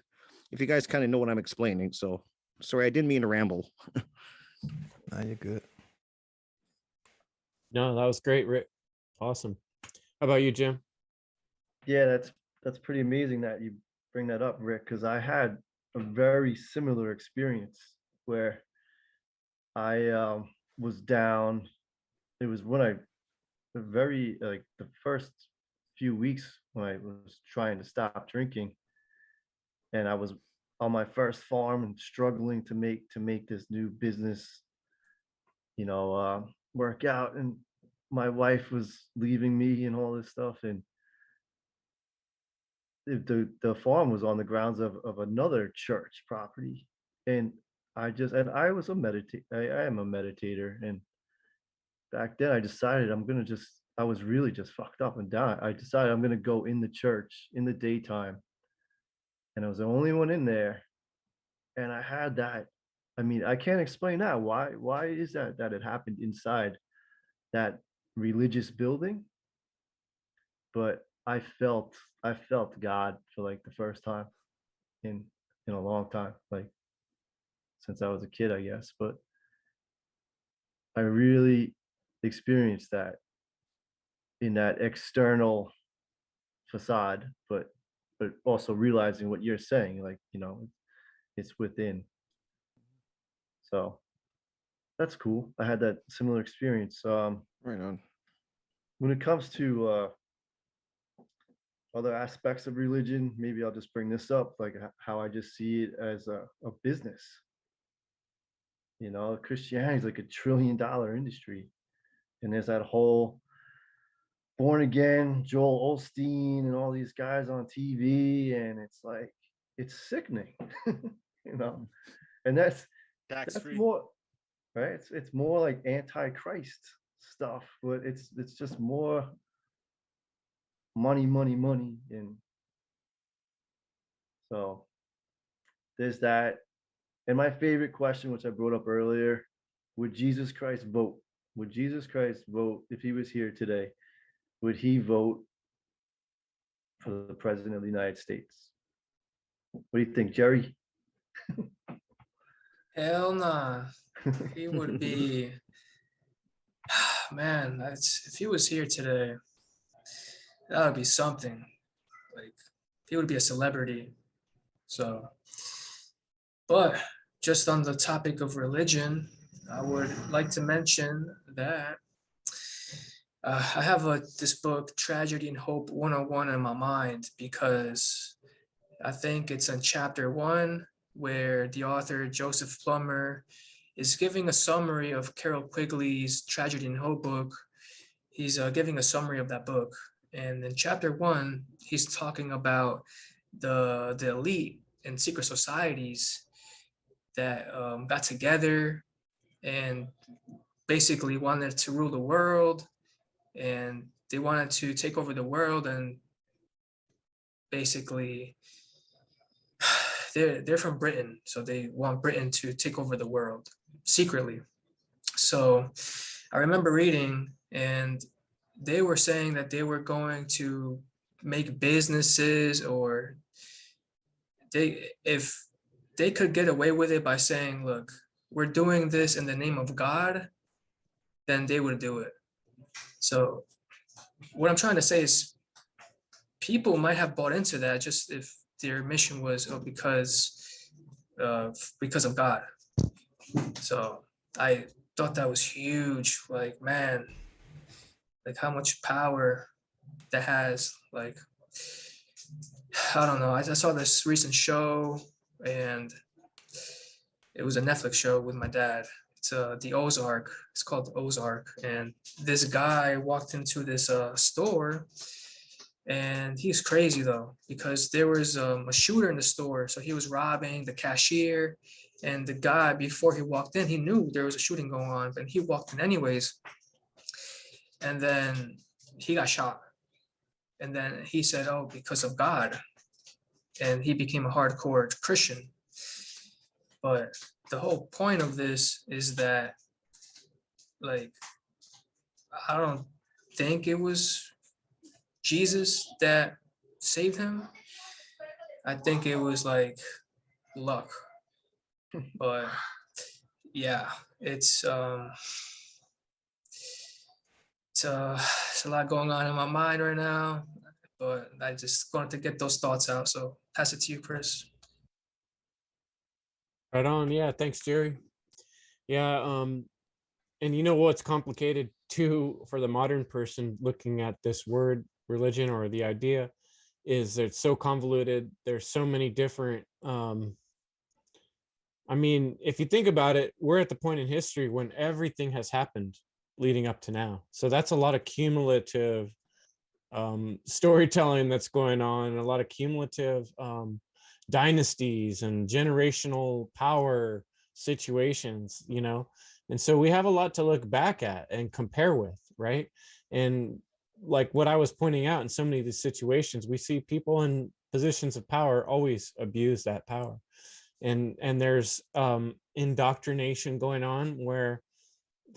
guys kind of know what I'm explaining. So sorry, I didn't mean to ramble. Now you're good. No, that was great, Rick. Awesome. How about you, Jim? Yeah, that's pretty amazing that you bring that up, Rick, because I had a very similar experience where I was down. It was when the very like the first few weeks when I was trying to stop drinking, and I was on my first farm and struggling to make this new business, work out. And my wife was leaving me and all this stuff, and the farm was on the grounds of another church property. And I was a meditate I am a meditator. And back then I decided I was really just fucked up and down. I decided I'm gonna go in the church in the daytime, and I was the only one in there. And I had that. I mean, I can't explain that. Why is that it happened inside that religious building? But I felt God for like the first time in in a long time, like since I was a kid, I guess. But I really experienced that in that external facade, but also realizing what you're saying, like, it's within. So that's cool. I had that similar experience. Right on. When it comes to other aspects of religion, maybe I'll just bring this up, like how I just see it as a business. Christianity is like $1 trillion industry, and there's that whole born again Joel Osteen and all these guys on TV, and it's like it's sickening, you know. And Tax that's free. more right. It's more like antichrist stuff, but it's just more money, money, money. And so there's that. And my favorite question, which I brought up earlier, would Jesus Christ vote? Would Jesus Christ vote if he was here today? Would he vote for the president of the United States? What do you think, Jerry? Hell nah. He would be, man, that's if he was here today, that would be something. Like he would be a celebrity. So, but just on the topic of religion, I would like to mention that I have this book, Tragedy and Hope 101, in my mind because I think it's in chapter 1 where the author, Joseph Plummer, is giving a summary of Carol Quigley's Tragedy and Hope book. He's giving a summary of that book. And in chapter 1, he's talking about the elite and secret societies that got together and basically wanted to rule the world, and they wanted to take over the world, and basically they're from Britain, so they want Britain to take over the world secretly. So I remember reading, and they were saying that they were going to make businesses, or if they could get away with it by saying, look, we're doing this in the name of God, then they would do it. So what I'm trying to say is people might have bought into that just if their mission was because of God. So I thought that was huge. Like, man, like how much power that has. Like, I don't know. I saw this recent show, and it was a Netflix show with my dad. It's the Ozark. It's called Ozark, and this guy walked into this store, and he's crazy though because there was a shooter in the store, so he was robbing the cashier, and the guy before he walked in, he knew there was a shooting going on, but he walked in anyways, and then he got shot, and then he said, "Oh, because of God," and he became a hardcore Christian. But the whole point of this is that, like, I don't think it was Jesus that saved him. I think it was like luck. But yeah, it's a lot going on in my mind right now. But I just wanted to get those thoughts out. So pass it to you, Chris. Right on. Yeah. Thanks, Jerry. Yeah. And you know what's complicated too for the modern person looking at this word religion or the idea is that it's so convoluted. There's so many different I mean, if you think about it, we're at the point in history when everything has happened leading up to now. So that's a lot of cumulative storytelling that's going on, and a lot of cumulative dynasties and generational power situations, you know. And so we have a lot to look back at and compare with, right? And like what I was pointing out, in so many of these situations, we see people in positions of power always abuse that power. And there's indoctrination going on where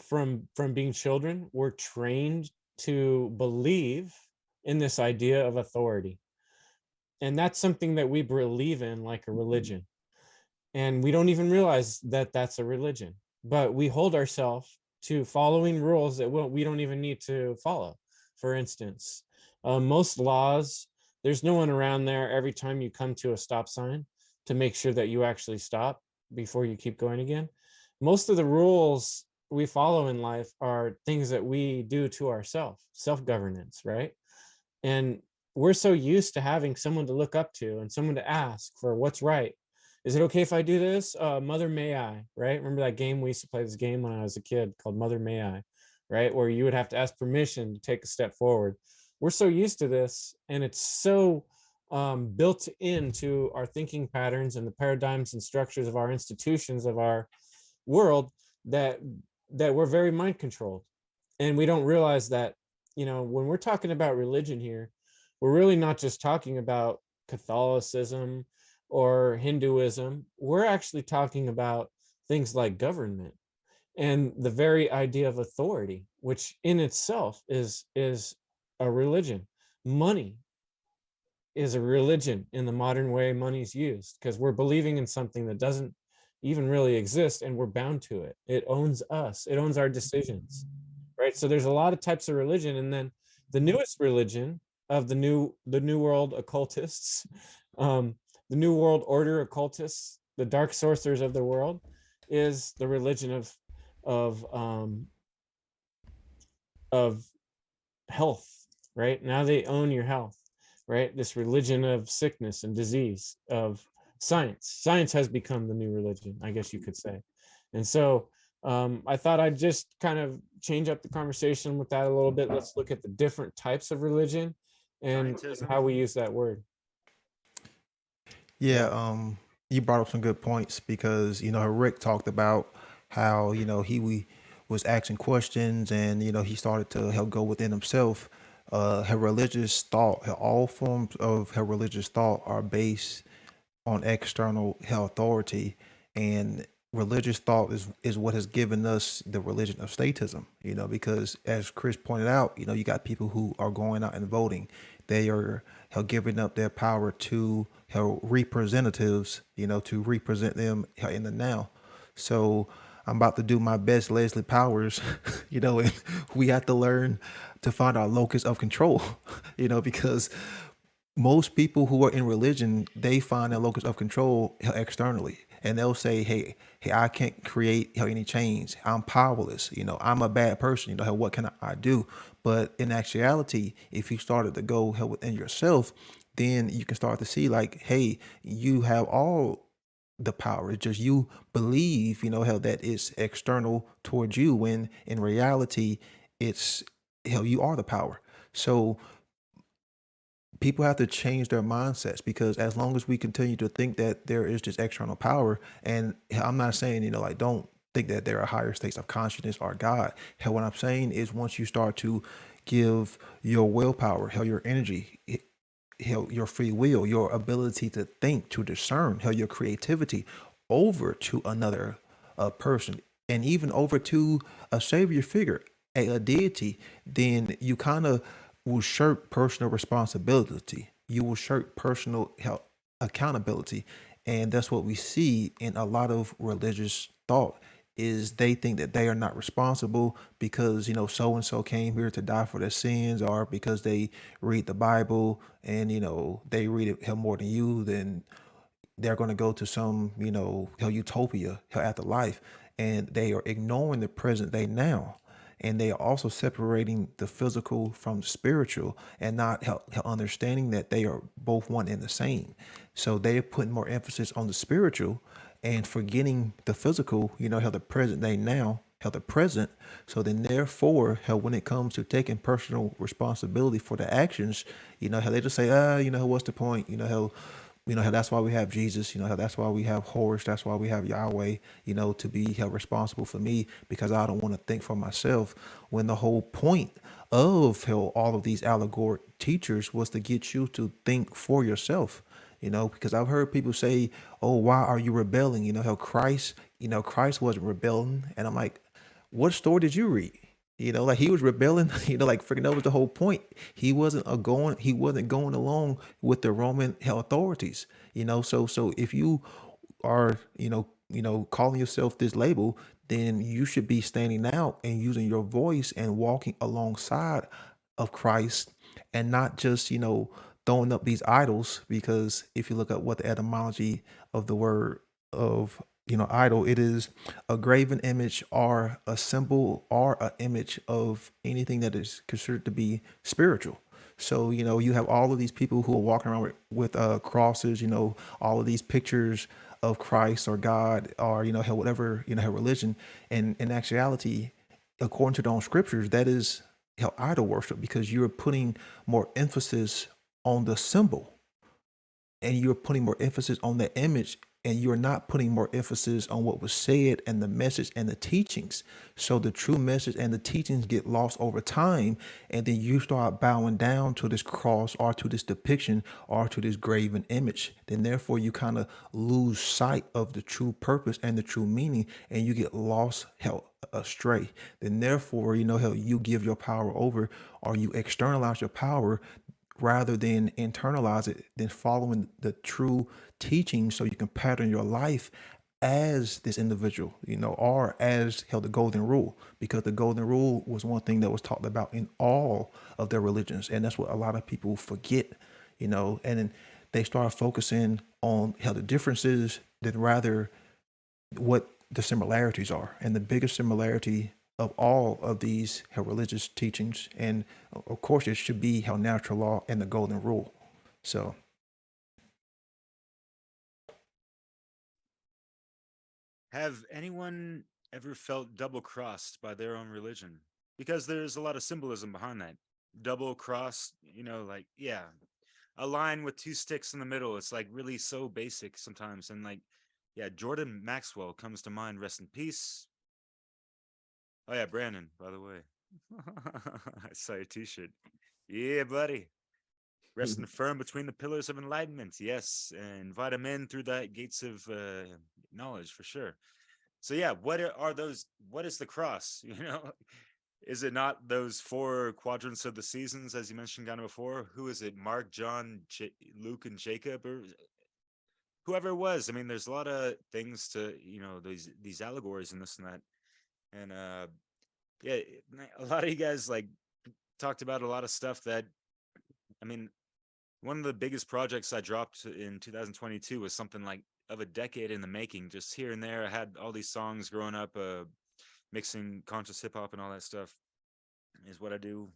from being children, we're trained to believe in this idea of authority. And that's something that we believe in like a religion. And we don't even realize that that's a religion, but we hold ourselves to following rules that we don't even need to follow. For instance, most laws, there's no one around there every time you come to a stop sign to make sure that you actually stop before you keep going again. Most of the rules we follow in life are things that we do to ourselves, self-governance, right? And we're so used to having someone to look up to and someone to ask for what's right. Is it okay if I do this? Mother, may I, right? Remember that game? We used to play this game when I was a kid called Mother, May I, right? Where you would have to ask permission to take a step forward. We're so used to this, and it's so built into our thinking patterns and the paradigms and structures of our institutions of our world that we're very mind controlled. And we don't realize that, you know, when we're talking about religion here, we're really not just talking about Catholicism or Hinduism. We're actually talking about things like government and the very idea of authority, which in itself is a religion. Money is a religion in the modern way money's used, because we're believing in something that doesn't even really exist, and we're bound to it. It owns us, it owns our decisions, right? So there's a lot of types of religion. And then the newest religion of the new world occultists, um, the new world order occultists, the dark sorcerers of the world, is the religion of um of health. Right now they own your health, right? This religion of sickness and disease, of science has become the new religion, I guess you could say. And so I thought I'd just kind of change up the conversation with that a little bit. Let's look at the different types of religion and Scientism. how we use that word. Yeah, you brought up some good points because Rick talked about how he was asking questions, and he started to help go within himself. Her religious thought, all forms of her religious thought are based on external authority, and religious thought is what has given us the religion of statism. Because as Chris pointed out, you got people who are going out and voting. They are giving up their power to representatives, to represent them in the now. So I'm about to do my best Leslie Powers, and we have to learn to find our locus of control, because most people who are in religion, they find their locus of control externally, and they'll say, hey, I can't create any change. I'm powerless. I'm a bad person. What can I do? But in actuality, if you started to go within yourself, then you can start to see like, hey, you have all the power. It's just you believe, that it's external towards you, when in reality, it's you are the power. So people have to change their mindsets, because as long as we continue to think that there is this external power, and I'm not saying, like, don't think that there are higher states of consciousness or God. Hell, what I'm saying is once you start to give your willpower, your energy, your free will, your ability to think, to discern, your creativity over to another person, and even over to a savior figure, a deity, then you kind of will shirk personal responsibility. You will shirk personal accountability. And that's what we see in a lot of religious thought, is they think that they are not responsible because so and so came here to die for their sins, or because they read the Bible and they read it more than you, then they're going to go to some utopia after life, and they are ignoring the present day now, and they are also separating the physical from the spiritual, and not understanding that they are both one and the same. So they're putting more emphasis on the spiritual and forgetting the physical, the present day now, the present. So then therefore, when it comes to taking personal responsibility for the actions, how they just say, what's the point? That's why we have Jesus, that's why we have Horus, that's why we have Yahweh, to be held responsible for me, because I don't want to think for myself, when the whole point of all of these allegoric teachers was to get you to think for yourself. Because I've heard people say, oh, why are you rebelling? Christ wasn't rebelling. And I'm like, what story did you read? Like he was rebelling, like freaking, that was the whole point. He wasn't going along with the Roman authorities, so if you are, calling yourself this label, then you should be standing out and using your voice and walking alongside of Christ, and not just, throwing up these idols. Because if you look at what the etymology of the word of idol, it is a graven image or a symbol or an image of anything that is considered to be spiritual. So you have all of these people who are walking around with crosses, all of these pictures of Christ or God, or whatever, her religion. And in actuality, according to their own scriptures, that is idol worship, because you're putting more emphasis on the symbol, and you're putting more emphasis on the image and you're not putting more emphasis on what was said and the message and the teachings. So the true message and the teachings get lost over time, and then you start bowing down to this cross or to this depiction or to this graven image. Then therefore you kind of lose sight of the true purpose and the true meaning, and you get lost, held astray. Then therefore, how you give your power over, or you externalize your power rather than internalize it, then following the true teaching so you can pattern your life as this individual, or as the golden rule, because the golden rule was one thing that was talked about in all of their religions. And that's what a lot of people forget, and then they start focusing on the differences than rather what the similarities are. And the biggest similarity of all of these religious teachings, and of course it should be natural law and the golden rule. So Have anyone ever felt double crossed by their own religion? Because there's a lot of symbolism behind that. Double cross, like, yeah, a line with two sticks in the middle. It's like really so basic sometimes. And like, yeah, Jordan Maxwell comes to mind, rest in peace. Oh, yeah, Brandon, by the way. I saw your t shirt. Yeah, buddy. Resting firm between the pillars of enlightenment. Yes. And invite him in through the gates of knowledge for sure. So yeah, are those? What is the cross? Is it not those four quadrants of the seasons, as you mentioned kind of before? Who is it? Mark, John, Luke, and Jacob, or whoever it was? I mean, there's a lot of things to these allegories and this and that, and yeah, a lot of you guys like talked about a lot of stuff that, I mean, one of the biggest projects I dropped in 2022 was something like of a decade in the making. Just here and there, I had all these songs growing up, mixing conscious hip hop and all that stuff is what I do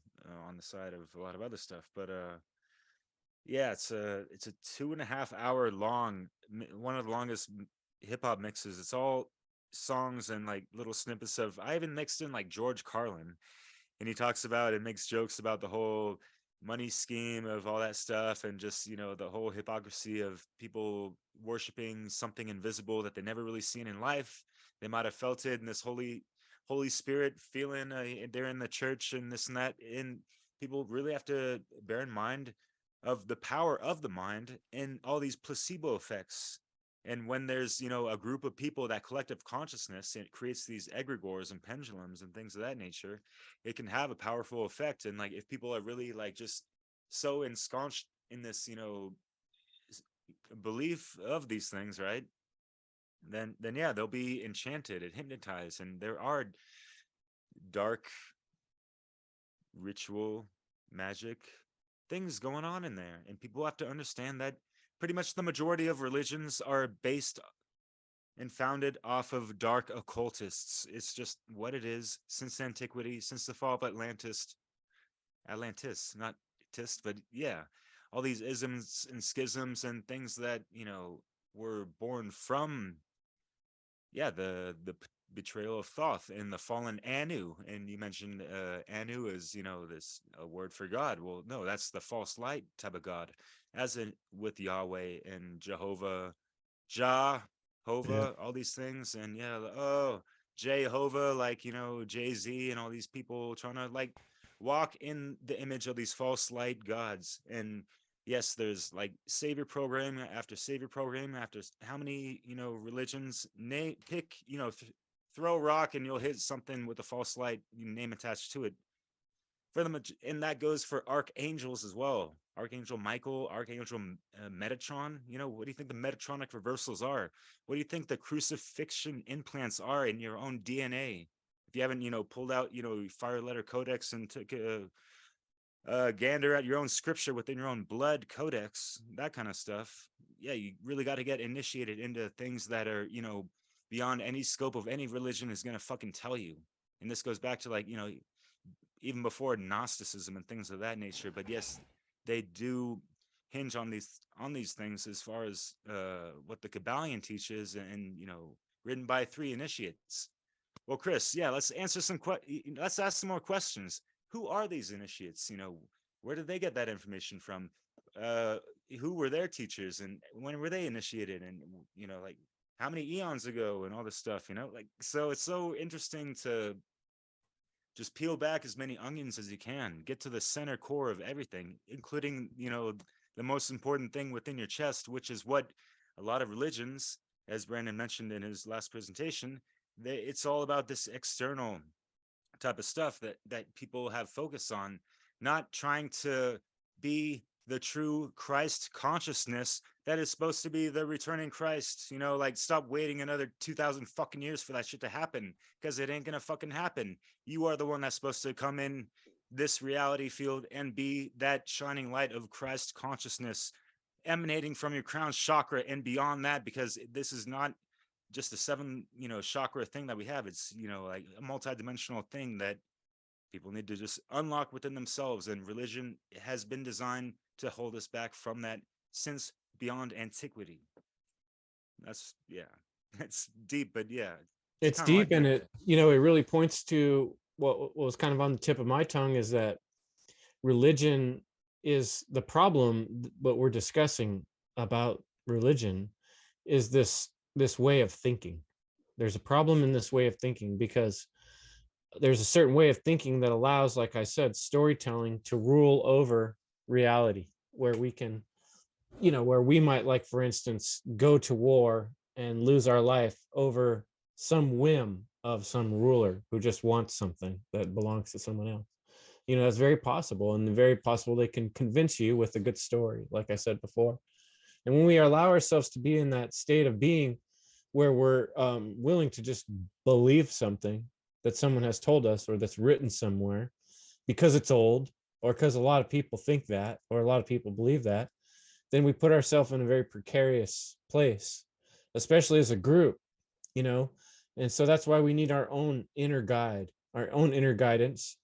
on the side of a lot of other stuff. But yeah, it's a 2.5 hour long, one of the longest hip hop mixes. It's all songs and like little snippets of. I even mixed in like George Carlin, and he talks about and makes jokes about the whole money scheme of all that stuff, and just the whole hypocrisy of people worshiping something invisible that they never really seen in life. They might have felt it in this holy spirit feeling, they're in the church and this and that, and people really have to bear in mind of the power of the mind and all these placebo effects. And when there's a group of people, that collective consciousness, it creates these egregores and pendulums and things of that nature. It can have a powerful effect. And like, if people are really like just so ensconced in this belief of these things, right, then yeah, they'll be enchanted and hypnotized. And there are dark ritual magic things going on in there, and people have to understand that pretty much the majority of religions are based and founded off of dark occultists. It's just what it is since antiquity, since the fall of Atlantis, not tist, but yeah, all these isms and schisms and things that were born from the betrayal of Thoth and the fallen Anu. And you mentioned Anu is this a word for God. Well, no, that's the false light type of God, as in with Yahweh and Jehovah, yeah, all these things. And yeah, Jehovah, like Jay-Z and all these people trying to like walk in the image of these false light gods. And yes, there's like savior program after savior program after how many religions. Pick throw a rock and you'll hit something with a false light name attached to it. For them, and that goes for archangels as well. Archangel Michael, Archangel Metatron. What do you think the Metatronic reversals are? What do you think the crucifixion implants are in your own DNA? If you haven't pulled out fire letter codex and took a gander at your own scripture within your own blood codex, that kind of stuff. Yeah, you really got to get initiated into things that are beyond any scope of any religion is going to fucking tell you. And this goes back to like even before Gnosticism and things of that nature. But yes, they do hinge on these things as far as what the Kabbalion teaches, and written by 3 initiates. Well, Chris, yeah, let's answer let's ask some more questions. Who are these initiates? Where did they get that information from? who were their teachers and when were they initiated, and like how many eons ago and all this stuff, like, so it's so interesting to just peel back as many onions as you can, get to the center core of everything, including, the most important thing within your chest, which is what a lot of religions, as Brandon mentioned in his last presentation, it's all about this external type of stuff that people have focus on, not trying to be the true Christ consciousness that is supposed to be the returning Christ. Like, stop waiting another 2,000 fucking years for that shit to happen, because it ain't gonna fucking happen. You are the one that's supposed to come in this reality field and be that shining light of Christ consciousness emanating from your crown chakra and beyond that, because this is not just a seven chakra thing that we have. It's like a multi-dimensional thing that people need to just unlock within themselves, and religion has been designed to hold us back from that since beyond antiquity. That's it's deep, but It's kinda like deep, and that. it really points to what was kind of on the tip of my tongue, is that religion is the problem. What we're discussing about religion is this way of thinking. There's a problem in this way of thinking, because there's a certain way of thinking that allows, like I said, storytelling to rule over reality, where we can, where we might, like, for instance, go to war and lose our life over some whim of some ruler who just wants something that belongs to someone else. That's very possible, and very possible they can convince you with a good story, like I said before. And when we allow ourselves to be in that state of being where we're willing to just believe something that someone has told us, or that's written somewhere, because it's old, or because a lot of people think that, or a lot of people believe that, then we put ourselves in a very precarious place, especially as a group, and so that's why we need our own inner guide, our own inner guidance.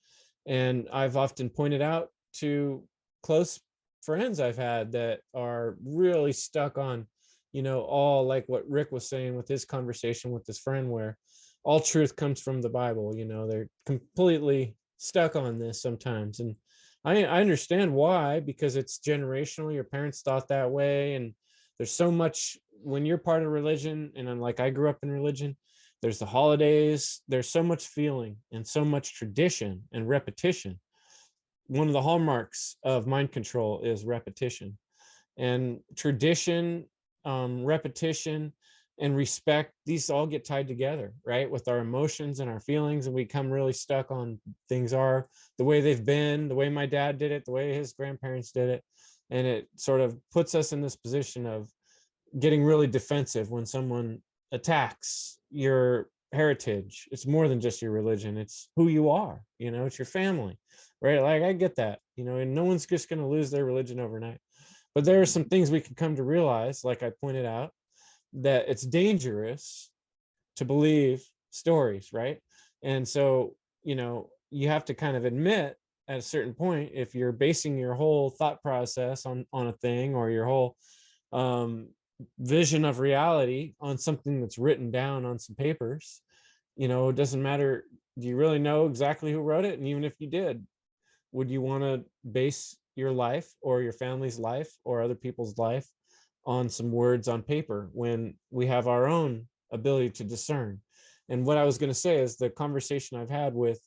And I've often pointed out to close friends I've had that are really stuck on, all, like what Rick was saying with his conversation with his friend, where all truth comes from the Bible. They're completely stuck on this sometimes. And I understand why, because it's generational. Your parents thought that way. And there's so much when you're part of religion. And I'm like, I grew up in religion. There's the holidays. There's so much feeling and so much tradition and repetition. One of the hallmarks of mind control is repetition, and tradition, repetition, and respect. These all get tied together, right, with our emotions and our feelings, and we come really stuck on things are the way they've been, the way my dad did it, the way his grandparents did it, and it sort of puts us in this position of getting really defensive when someone attacks your heritage. It's more than just your religion, it's who you are, it's your family, right? Like, I get that, and no one's just going to lose their religion overnight. But there are some things we can come to realize, like I pointed out, that it's dangerous to believe stories, right? And so, you have to kind of admit at a certain point, if you're basing your whole thought process on a thing, or your whole vision of reality on something that's written down on some papers, it doesn't matter. Do you really know exactly who wrote it? And even if you did, would you want to base your life, or your family's life, or other people's life on some words on paper, when we have our own ability to discern? And what I was going to say is, the conversation I've had with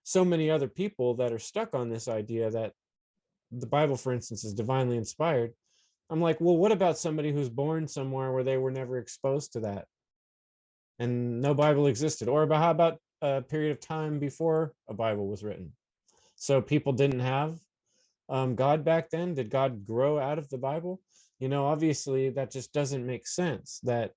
so many other people that are stuck on this idea that the Bible, for instance, is divinely inspired. I'm like, well, what about somebody who's born somewhere where they were never exposed to that, and no Bible existed? Or how about a period of time before a Bible was written? So people didn't have God back then. Did God grow out of the Bible? Obviously that just doesn't make sense, that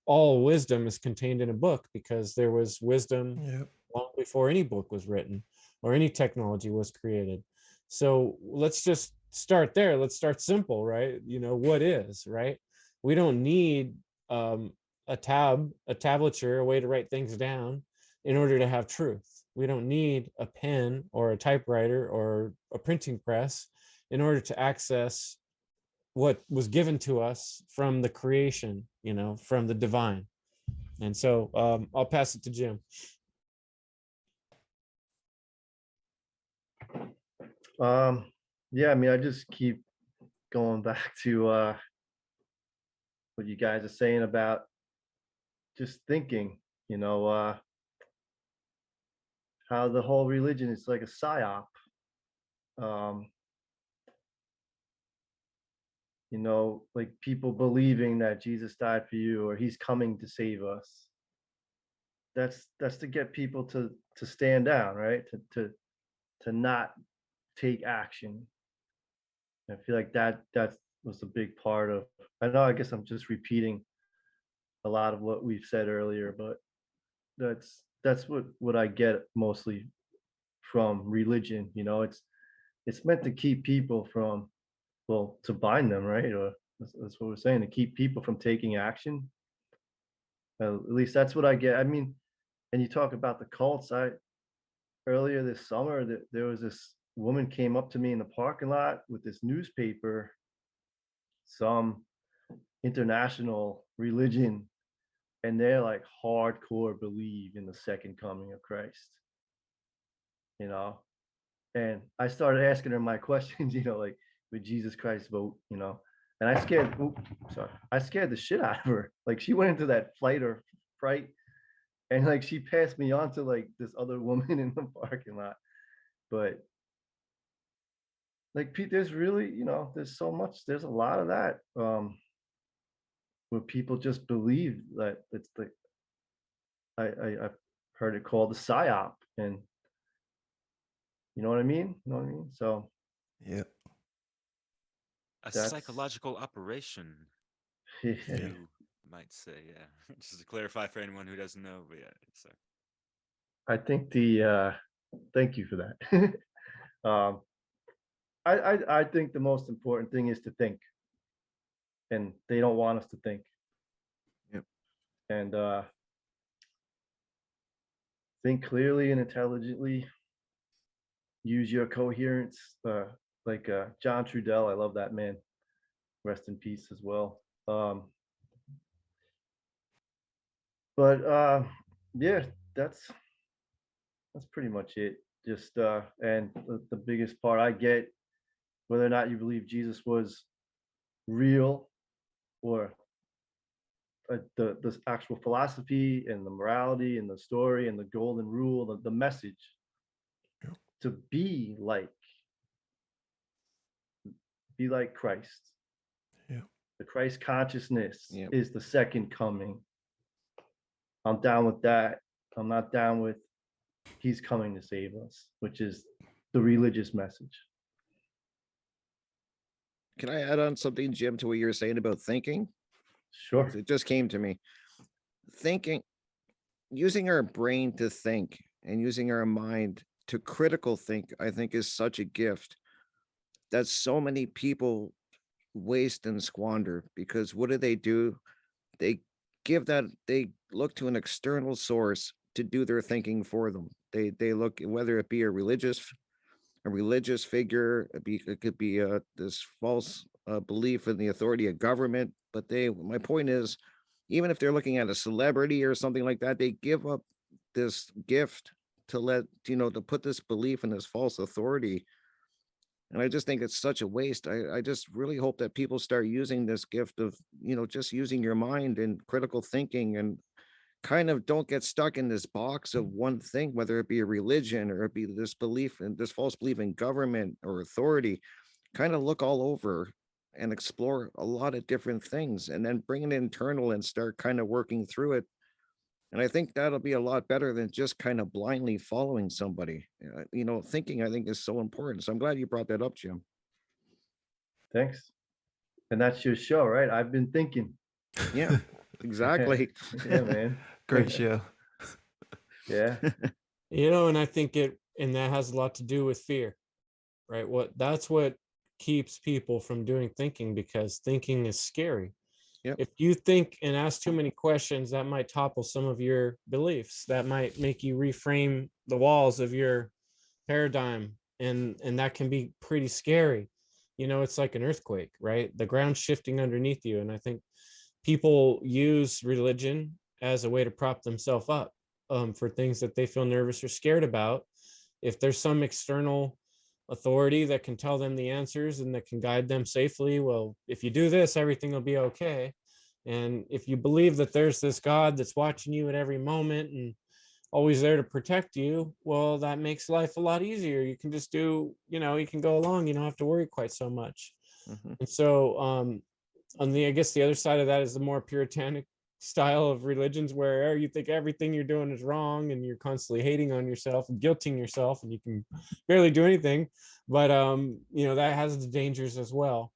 all wisdom is contained in a book, because there was wisdom Yep. long before any book was written or any technology was created. So let's just start there. Let's start simple, right? What is, right? We don't need a tablature, a way to write things down in order to have truth. We don't need a pen or a typewriter or a printing press in order to access what was given to us from the creation, from the divine. And so I'll pass it to Jim. Yeah, I mean, I just keep going back to what you guys are saying about just thinking, how the whole religion is like a psyop. Um, like people believing that Jesus died for you or he's coming to save us. That's to get people to stand down, right? To not take action. I feel like that was a big part of. I know. I guess I'm just repeating a lot of what we've said earlier, but that's what I get mostly from religion. It's meant to keep people from, well, to bind them, right? Or that's what we're saying, to keep people from taking action. At least that's what I get. I mean, and you talk about the cults. Earlier this summer that there was this woman came up to me in the parking lot with this newspaper, some international religion, and they're like hardcore believe in the second coming of Christ, you know. And I started asking her my questions, like, would Jesus Christ vote, and I scared the shit out of her. Like she went into that flight or fright, and like she passed me on to like this other woman in the parking lot. But like Pete, there's really, there's a lot of that, where people just believe that it's the I've heard it called the psyop, and you know what I mean? So Yeah. A that's psychological operation, yeah. you might say. Yeah. Just to clarify for anyone who doesn't know, but yeah. So I think thank you for that. um I think the most important thing is to think, and they don't want us to think. Yep. And think clearly and intelligently, use your coherence, like John Trudell. I love that man, rest in peace as well. But yeah, that's pretty much it. Just and the biggest part I get, whether or not you believe Jesus was real, or the actual philosophy and the morality and the story and the golden rule, the message, Yeah. to be like Christ. Yeah. The Christ consciousness Yep. is the second coming. I'm down with that. I'm not down with he's coming to save us, which is the religious message. Can I add on something, Jim, to what you were saying about thinking? Sure. It just came to me. Thinking, using our brain to think and using our mind to critical think, I think is such a gift that so many people waste and squander, because what do? They they look to an external source to do their thinking for them. They look, whether it be a religious figure, it could be this false belief in the authority of government. But my point is, even if they're looking at a celebrity or something like that, they give up this gift to to put this belief in this false authority. And I just think it's such a waste. I just really hope that people start using this gift of, just using your mind and critical thinking, and kind of don't get stuck in this box of one thing, whether it be a religion or it be this belief and this false belief in government or authority. Kind of look all over and explore a lot of different things, and then bring it internal and start kind of working through it. And I think that'll be a lot better than just kind of blindly following somebody. Thinking, I think, is so important. So I'm glad you brought that up, Jim. Thanks. And that's your show, right? I've been thinking. Yeah, exactly. Yeah, man. Great show. Yeah. And I think that has a lot to do with fear, right? That's what keeps people from doing thinking, because thinking is scary. Yep. If you think and ask too many questions, that might topple some of your beliefs. That might make you reframe the walls of your paradigm, and that can be pretty scary. It's like an earthquake, right? The ground's shifting underneath you. And I think people use religion as a way to prop themselves up, for things that they feel nervous or scared about. If there's some external authority that can tell them the answers and that can guide them safely. Well, if you do this, everything will be okay. And if you believe that there's this God that's watching you at every moment and always there to protect you, well, that makes life a lot easier. You can just do, you can go along, you don't have to worry quite so much. And so on the, I guess the other side of that is the more puritanic style of religions where you think everything you're doing is wrong and you're constantly hating on yourself and guilting yourself and you can barely do anything. But that has the dangers as well.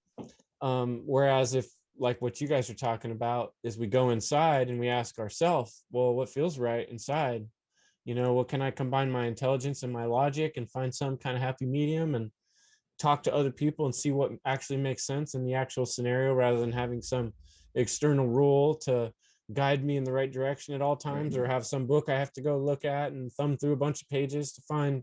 Whereas if, like what you guys are talking about, is we go inside and we ask ourselves, well, what feels right inside? What can I combine my intelligence and my logic and find some kind of happy medium and talk to other people and see what actually makes sense in the actual scenario, rather than having some external rule to guide me in the right direction at all times, or have some book I have to go look at and thumb through a bunch of pages to find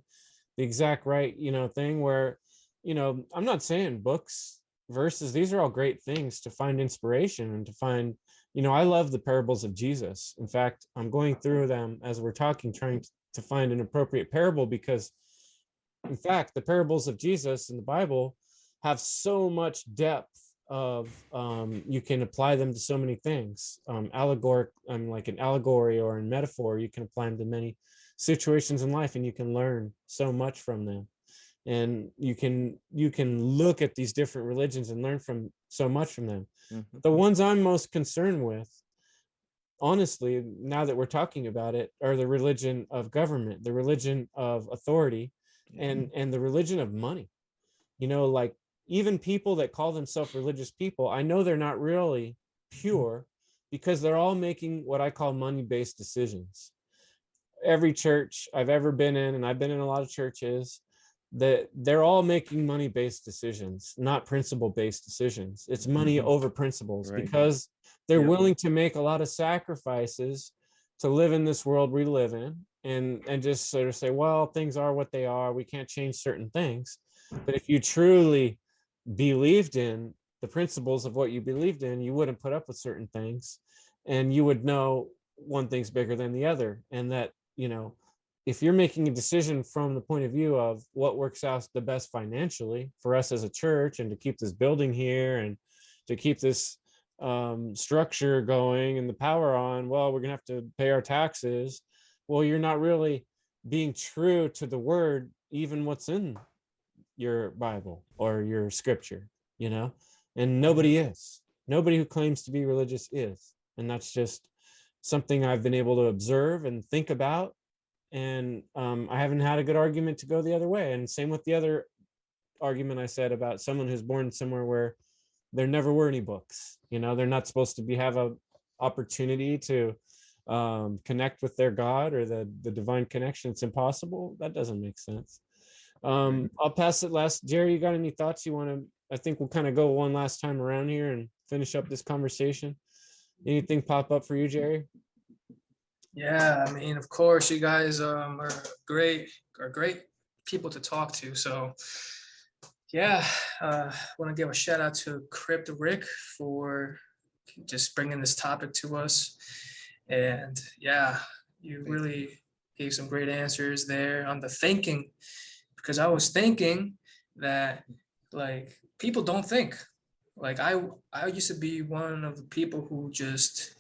the exact right, thing. Where, I'm not saying books, verses, these are all great things to find inspiration and to find, I love the parables of Jesus. In fact, I'm going through them as we're talking, trying to find an appropriate parable, because in fact, the parables of Jesus in the Bible have so much depth of, you can apply them to so many things. Allegoric, like an allegory or in metaphor, you can apply them to many situations in life, and you can learn so much from them. And you can look at these different religions and learn from so much from them. The ones I'm most concerned with, honestly, now that we're talking about it, are the religion of government, the religion of authority, and the religion of money. Like, even people that call themselves religious people, I know they're not really pure, because they're all making what I call money-based decisions. Every church I've ever been in, and I've been in a lot of churches, that they're all making money-based decisions, not principle-based decisions. It's money over principles, because they're willing to make a lot of sacrifices to live in this world we live in, and just sort of say, well, things are what they are, we can't change certain things. But if you truly believed in the principles of what you believed in, you wouldn't put up with certain things, and you would know one thing's bigger than the other. And that, if you're making a decision from the point of view of what works out the best financially for us as a church, and to keep this building here, and to keep this structure going and the power on, well, we're gonna have to pay our taxes. Well, you're not really being true to the word, even what's in your Bible or your scripture, and nobody who claims to be religious is. And that's just something I've been able to observe and think about. And I haven't had a good argument to go the other way. And same with the other argument I said about someone who's born somewhere where there never were any books. They're not supposed to have a opportunity to connect with their God or the divine connection. It's impossible. That doesn't make sense. I'll pass it last. Jerry, you got any thoughts you want to? I think we'll kind of go one last time around here and finish up this conversation. Anything pop up for you, Jerry? Yeah, I mean, of course, you guys are great people to talk to. So yeah, want to give a shout out to Crypt Rick for just bringing this topic to us. And yeah, you really gave some great answers there on the thinking, because I was thinking that, like, people don't think. Like, I used to be one of the people who just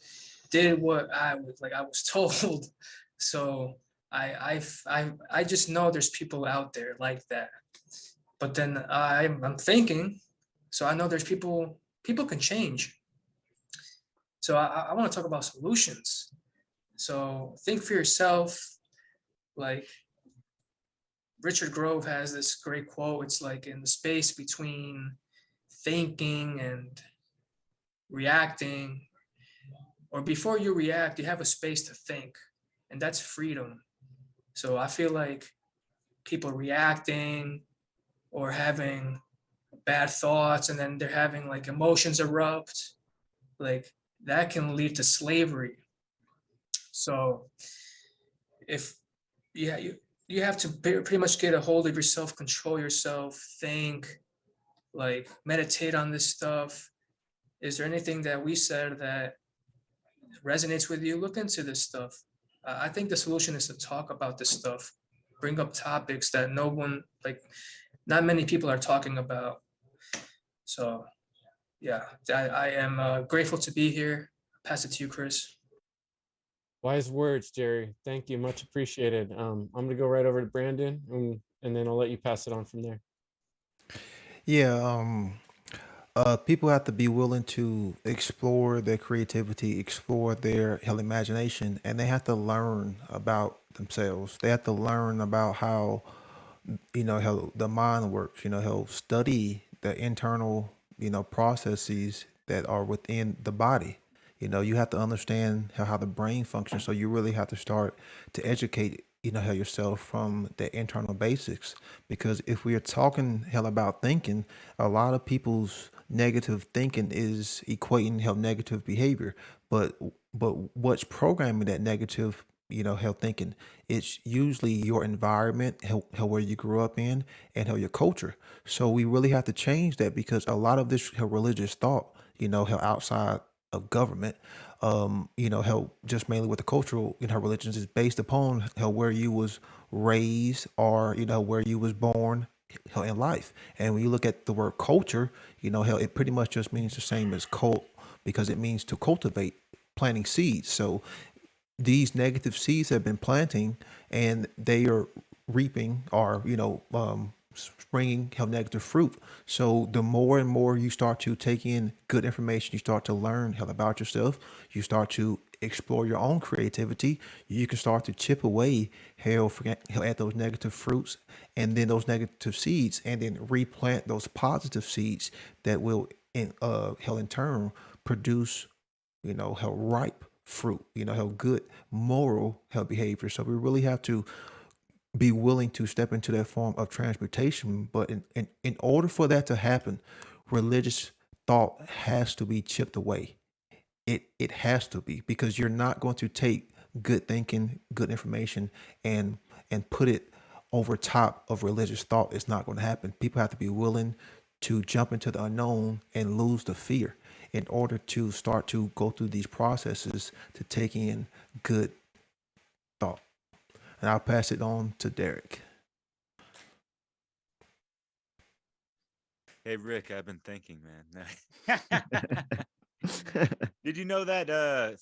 did what I was told. So I just know there's people out there like that. But then I'm thinking, so I know there's people can change. So I want to talk about solutions. So think for yourself. Like, Richard Grove has this great quote. It's like, in the space between thinking and reacting, or before you react, you have a space to think, and that's freedom. So I feel like people reacting or having bad thoughts, and then they're having like emotions erupt, like that can lead to slavery. So if you have to pretty much get a hold of yourself, control yourself, think, like meditate on this stuff. Is there anything that we said that resonates with you? Look into this stuff. I think the solution is to talk about this stuff, bring up topics that no one, like, not many people are talking about. So yeah, I am grateful to be here. Pass it to you, Chris. Wise words, Jerry. Thank you. Much appreciated. I'm going to go right over to Brandon and then I'll let you pass it on from there. Yeah, people have to be willing to explore their creativity, explore their hell imagination, and they have to learn about themselves. They have to learn about how how the mind works. How study the internal processes that are within the body. You have to understand how the brain functions. So you really have to start to educate how yourself from the internal basics. Because if we are talking hell about thinking, a lot of people's negative thinking is equating hell negative behavior. But what's programming that negative health thinking? It's usually your environment, how where you grew up in, and how your culture. So we really have to change that because a lot of this how religious thought, how outside of government, how just mainly with the cultural, religions is based upon how where you was raised or where you was born how in life. And when you look at the word culture, how it pretty much just means the same as cult because it means to cultivate, planting seeds. So these negative seeds have been planting and they are reaping or springing have negative fruit. So the more and more you start to take in good information, you start to learn hell about yourself, you start to explore your own creativity, you can start to chip away hell at those negative fruits and then those negative seeds and then replant those positive seeds that will in hell in turn produce how ripe fruit, how good moral how behavior. So we really have to be willing to step into that form of transportation. But in order for that to happen, religious thought has to be chipped away. It has to be because you're not going to take good thinking, good information, and put it over top of religious thought. It's not going to happen. People have to be willing to jump into the unknown and lose the fear in order to start to go through these processes to take in good thought. And I'll pass it on to Derek. Hey Rick, I've been thinking, man. Did you know that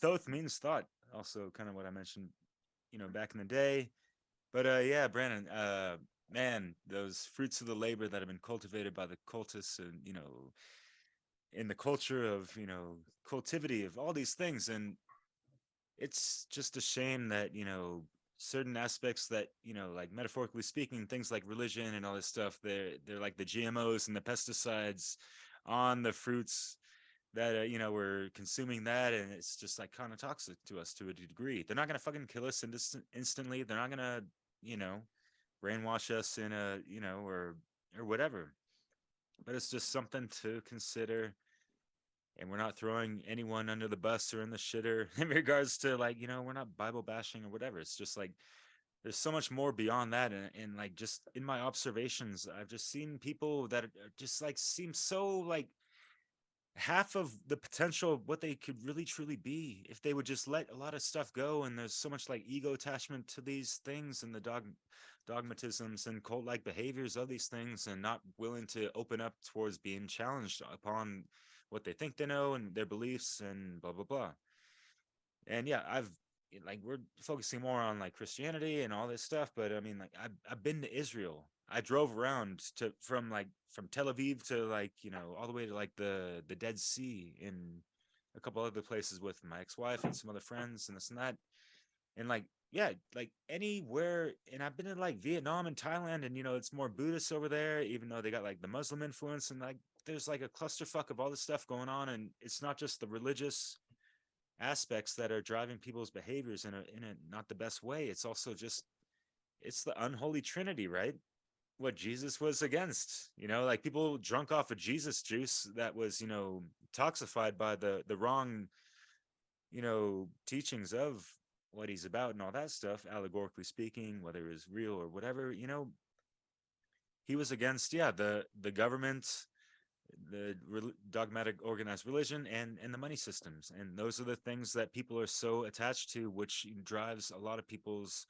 thoth means thought? Also kind of what I mentioned, back in the day. But yeah, Brandon, man, those fruits of the labor that have been cultivated by the cultists and, in the culture of, cultivity of all these things. And it's just a shame that, certain aspects that, like metaphorically speaking, things like religion and all this stuff, they're like the GMOs and the pesticides on the fruits that we're consuming that, and it's just like kind of toxic to us to a degree. They're not gonna fucking kill us instantly. They're not gonna you know brainwash us in a or whatever, but it's just something to consider. And we're not throwing anyone under the bus or in the shitter in regards to, like, we're not Bible bashing or whatever. It's just like there's so much more beyond that. And like, just in my observations, I've just seen people that are just like seem so like half of the potential of what they could really truly be if they would just let a lot of stuff go. And there's so much like ego attachment to these things and the dogmatisms and cult like behaviors of these things, and not willing to open up towards being challenged upon what they think they know and their beliefs and blah blah blah. And yeah, like, we're focusing more on like Christianity and all this stuff, but I mean, like, I've been to Israel. I drove around to from Tel Aviv to, like, all the way to like the Dead Sea and a couple other places with my ex-wife and some other friends and this and that. And like, yeah, like anywhere. And I've been in like Vietnam and Thailand, and it's more Buddhist over there, even though they got like the Muslim influence, and like there's like a clusterfuck of all this stuff going on. And it's not just the religious aspects that are driving people's behaviors in a not the best way. It's also just, it's the unholy trinity, right? What Jesus was against, like people drunk off of Jesus juice that was, toxified by the wrong, teachings of what he's about and all that stuff, allegorically speaking, whether it was real or whatever. He was against, yeah, the government, the dogmatic organized religion, and the money systems. And those are the things that people are so attached to, which drives a lot of people's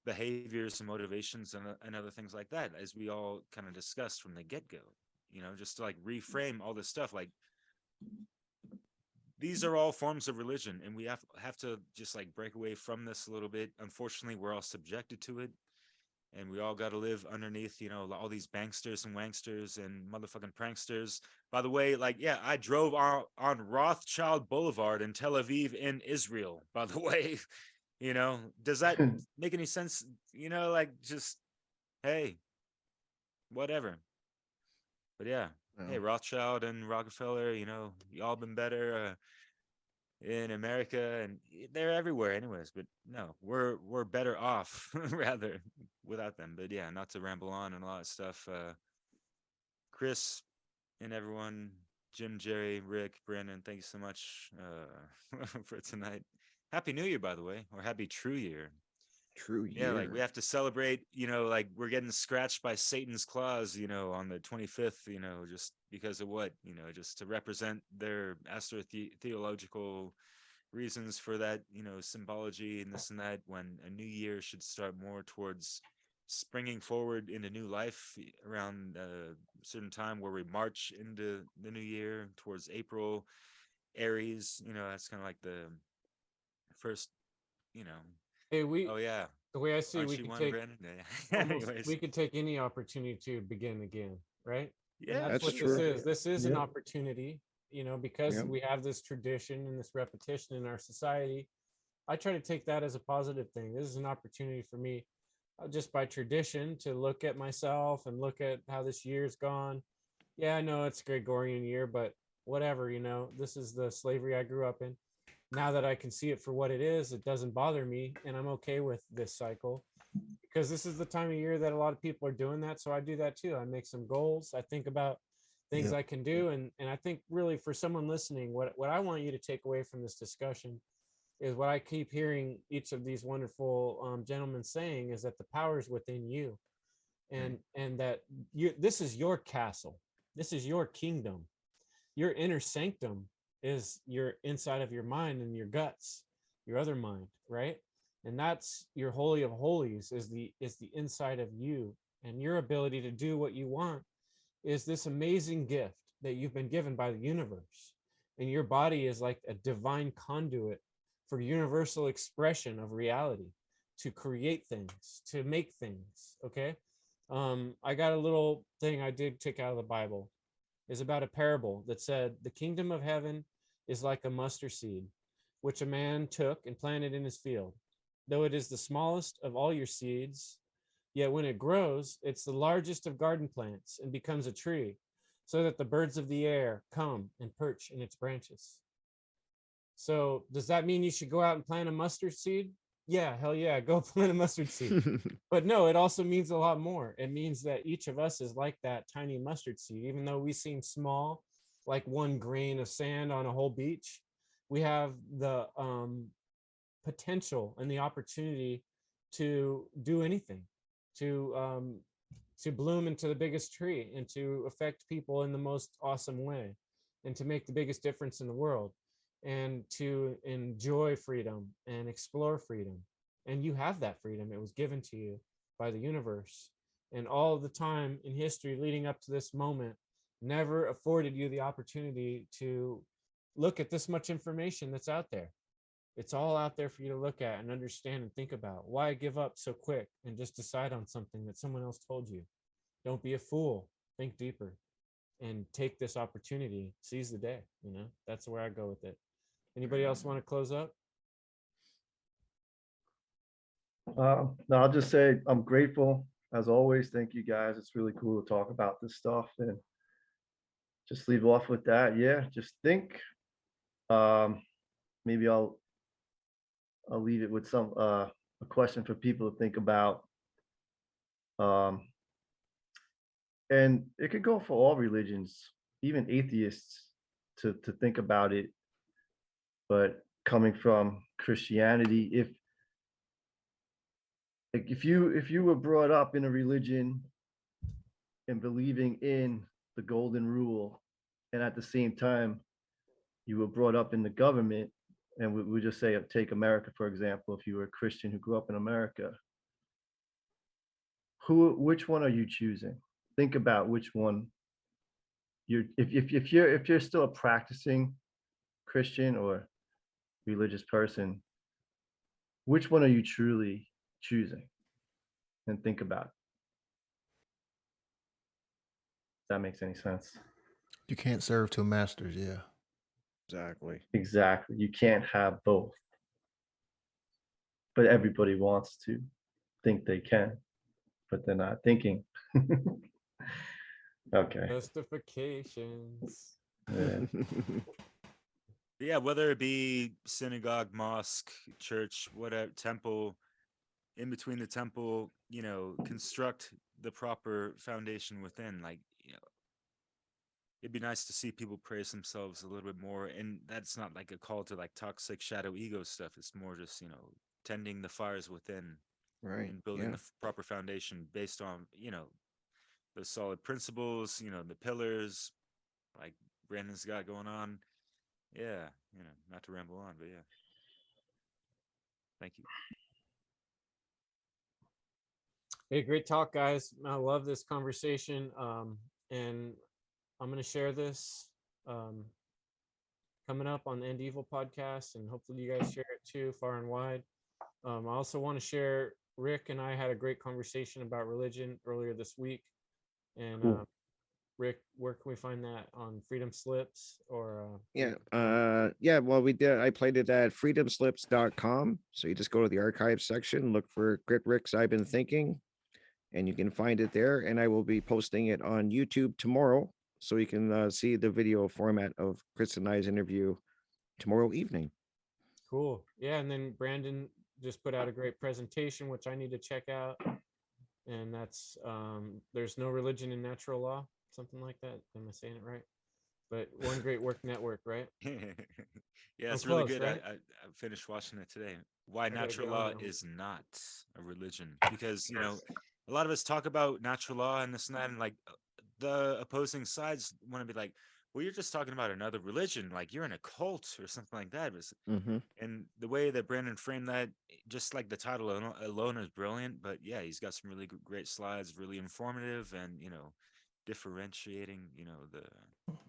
behaviors and motivations and other things like that, as we all kind of discussed from the get-go, just to like reframe all this stuff. Like, these are all forms of religion, and we have to just like break away from this a little bit. Unfortunately, we're all subjected to it, and we all got to live underneath, all these banksters and wanksters and motherfucking pranksters. By the way, like, yeah, I drove on Rothschild Boulevard in Tel Aviv in Israel, by the way. Does that make any sense? Like, just, hey, whatever. But yeah, hey, Yeah. Rothschild and Rockefeller, y'all been better in America, and they're everywhere anyways. But no, we're better off rather without them. But yeah, not to ramble on and a lot of stuff. Chris and everyone, Jim, Jerry, Rick, Brandon, thank you so much for tonight. Happy New Year, by the way, or Happy True Year. True Yeah, like, we year. have to celebrate, like we're getting scratched by Satan's claws, on the 25th, just because of what, just to represent their astrotheological reasons for that, symbology and this and that, when a new year should start more towards springing forward into new life around a certain time where we march into the new year towards April. Aries, that's kind of like the first, you know, Hey, oh yeah, the way I see, aren't we you could one, take Brandon? Yeah. almost, Anyways, we could take any opportunity to begin again, right? And yeah, that's That's what sure. this true. is. This is an Yep. opportunity, because Yep. we have this tradition and this repetition in our society. I try to take that as a positive thing. This is an opportunity for me, just by tradition, to look at myself and look at how this year's gone. Yeah, I know it's Gregorian year, but whatever, this is the slavery I grew up in. Now that I can see it for what it is, it doesn't bother me, and I'm okay with this cycle, because this is the time of year that a lot of people are doing that. So I do that too. I make some goals. I think about things Yep. I can do. And I think, really, for someone listening, what I want you to take away from this discussion is what I keep hearing each of these wonderful gentlemen saying, is that the power is within you, and that this is your castle. This is your kingdom. Your inner sanctum is your inside of your mind and your guts, your other mind, right? And that's your holy of holies, is the inside of you. And your ability to do what you want is this amazing gift that you've been given by the universe. And your body is like a divine conduit for universal expression of reality, to create things, to make things. Okay. I got a little thing I did take out of the Bible, is about a parable that said, the kingdom of heaven is like a mustard seed, which a man took and planted in his field. Though it is the smallest of all your seeds, yet when it grows, it's the largest of garden plants and becomes a tree, so that the birds of the air come and perch in its branches. So does that mean you should go out and plant a mustard seed? Yeah, hell yeah, go plant a mustard seed. But no, it also means a lot more. It means that each of us is like that tiny mustard seed. Even though we seem small, like one grain of sand on a whole beach, we have the potential and the opportunity to do anything, to bloom into the biggest tree, and to affect people in the most awesome way, and to make the biggest difference in the world, and to enjoy freedom and explore freedom. And you have that freedom. It was given to you by the universe. And all the time in history leading up to this moment never afforded you the opportunity to look at this much information that's out there. It's all out there for you to look at and understand and think about. Why give up so quick and just decide on something that someone else told you? Don't be a fool. Think deeper and take this opportunity. Seize the day. That's where I go with it. Anybody else want to close up? No, I'll just say I'm grateful as always. Thank you guys. It's really cool to talk about this stuff, and just leave off with that. Yeah, just think. Maybe I'll leave it with a question for people to think about. Um, and it could go for all religions, even atheists, to think about it. But coming from Christianity, if you were brought up in a religion and believing in the golden rule, and at the same time you were brought up in the government, and we just say take America for example, if you were a Christian who grew up in America, which one are you choosing? Think about which one if you're still a practicing Christian or religious person, which one are you truly choosing? And think about it. If that makes any sense. You can't serve two masters. Yeah. Exactly. Exactly. You can't have both. But everybody wants to think they can, but they're not thinking. Okay. Justifications. Yeah. Yeah, whether it be synagogue, mosque, church, whatever, temple, in between the temple, construct the proper foundation within. Like, it'd be nice to see people praise themselves a little bit more. And that's not like a call to like toxic shadow ego stuff. It's more just, tending the fires within Right. and building Yeah. the proper foundation based on, the solid principles, the pillars like Brandon's got going on. Yeah, not to ramble on, but yeah. Thank you. Hey, great talk, guys. I love this conversation. And I'm going to share this coming up on the End Evil podcast, and hopefully you guys share it too, far and wide. I also want to share, Rick and I had a great conversation about religion earlier this week. And Cool. Rick, where can we find that? On Freedom Slips or Yeah. Well, we did. I played it at freedomslips.com. So you just go to the archive section, look for Crypt Rick's I've Been Thinking, and you can find it there. And I will be posting it on YouTube tomorrow. So you can see the video format of Chris and I's interview tomorrow evening. Cool. Yeah, and then Brandon just put out a great presentation, which I need to check out. And that's There's No Religion in Natural Law, something like that. Am I saying it right? But One Great Work Network, right? Yeah, I'm it's really close, good. right? I finished watching it today. Why gotta natural get on law it. is not a religion. Because, a lot of us talk about natural law and this and that, and like the opposing sides want to be like, well, you're just talking about another religion, like you're in a cult or something like that. Mm-hmm. And the way that Brandon framed that, just like the title alone is brilliant. But yeah, he's got some really great slides, really informative, and differentiating,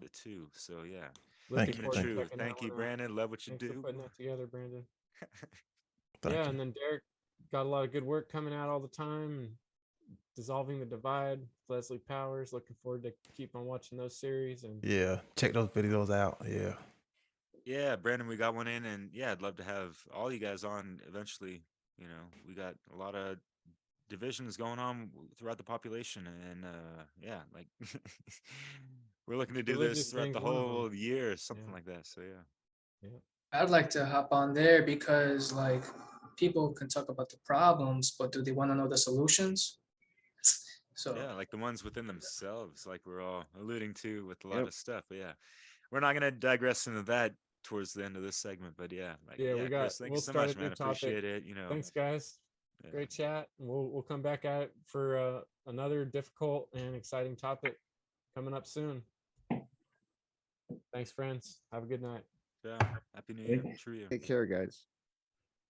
the two. So yeah, Thank Looking you. keeping it forward to Thank you. true. checking that Thank you, one out. Brandon. Love what you Thanks for do. putting that together, Brandon. Thank Yeah, you. and then Derek got a lot of good work coming out all the time. And Dissolving the Divide, Leslie Powers. Looking forward to keep on watching those series. And Yeah. Check those videos out. Yeah. Yeah, Brandon, we got one in, and yeah, I'd love to have all you guys on eventually. We got a lot of divisions going on throughout the population, and yeah, like we're looking to do this religious throughout thing's the one of them. whole year, something Yeah. like that. So yeah. Yeah. I'd like to hop on there because like people can talk about the problems, but do they want to know the solutions? So Yeah, like the ones within themselves, like we're all alluding to with a lot Yep. of stuff. But yeah, we're not gonna digress into that towards the end of this segment. But yeah, Yeah, we got. Chris, thank you We'll so start much, a new man. topic. Appreciate it. Thanks, guys. Yeah. Great chat. And we'll come back at it for another difficult and exciting topic coming up soon. Thanks, friends. Have a good night. Yeah. Happy New Thank Year. you. True year. Take care, guys.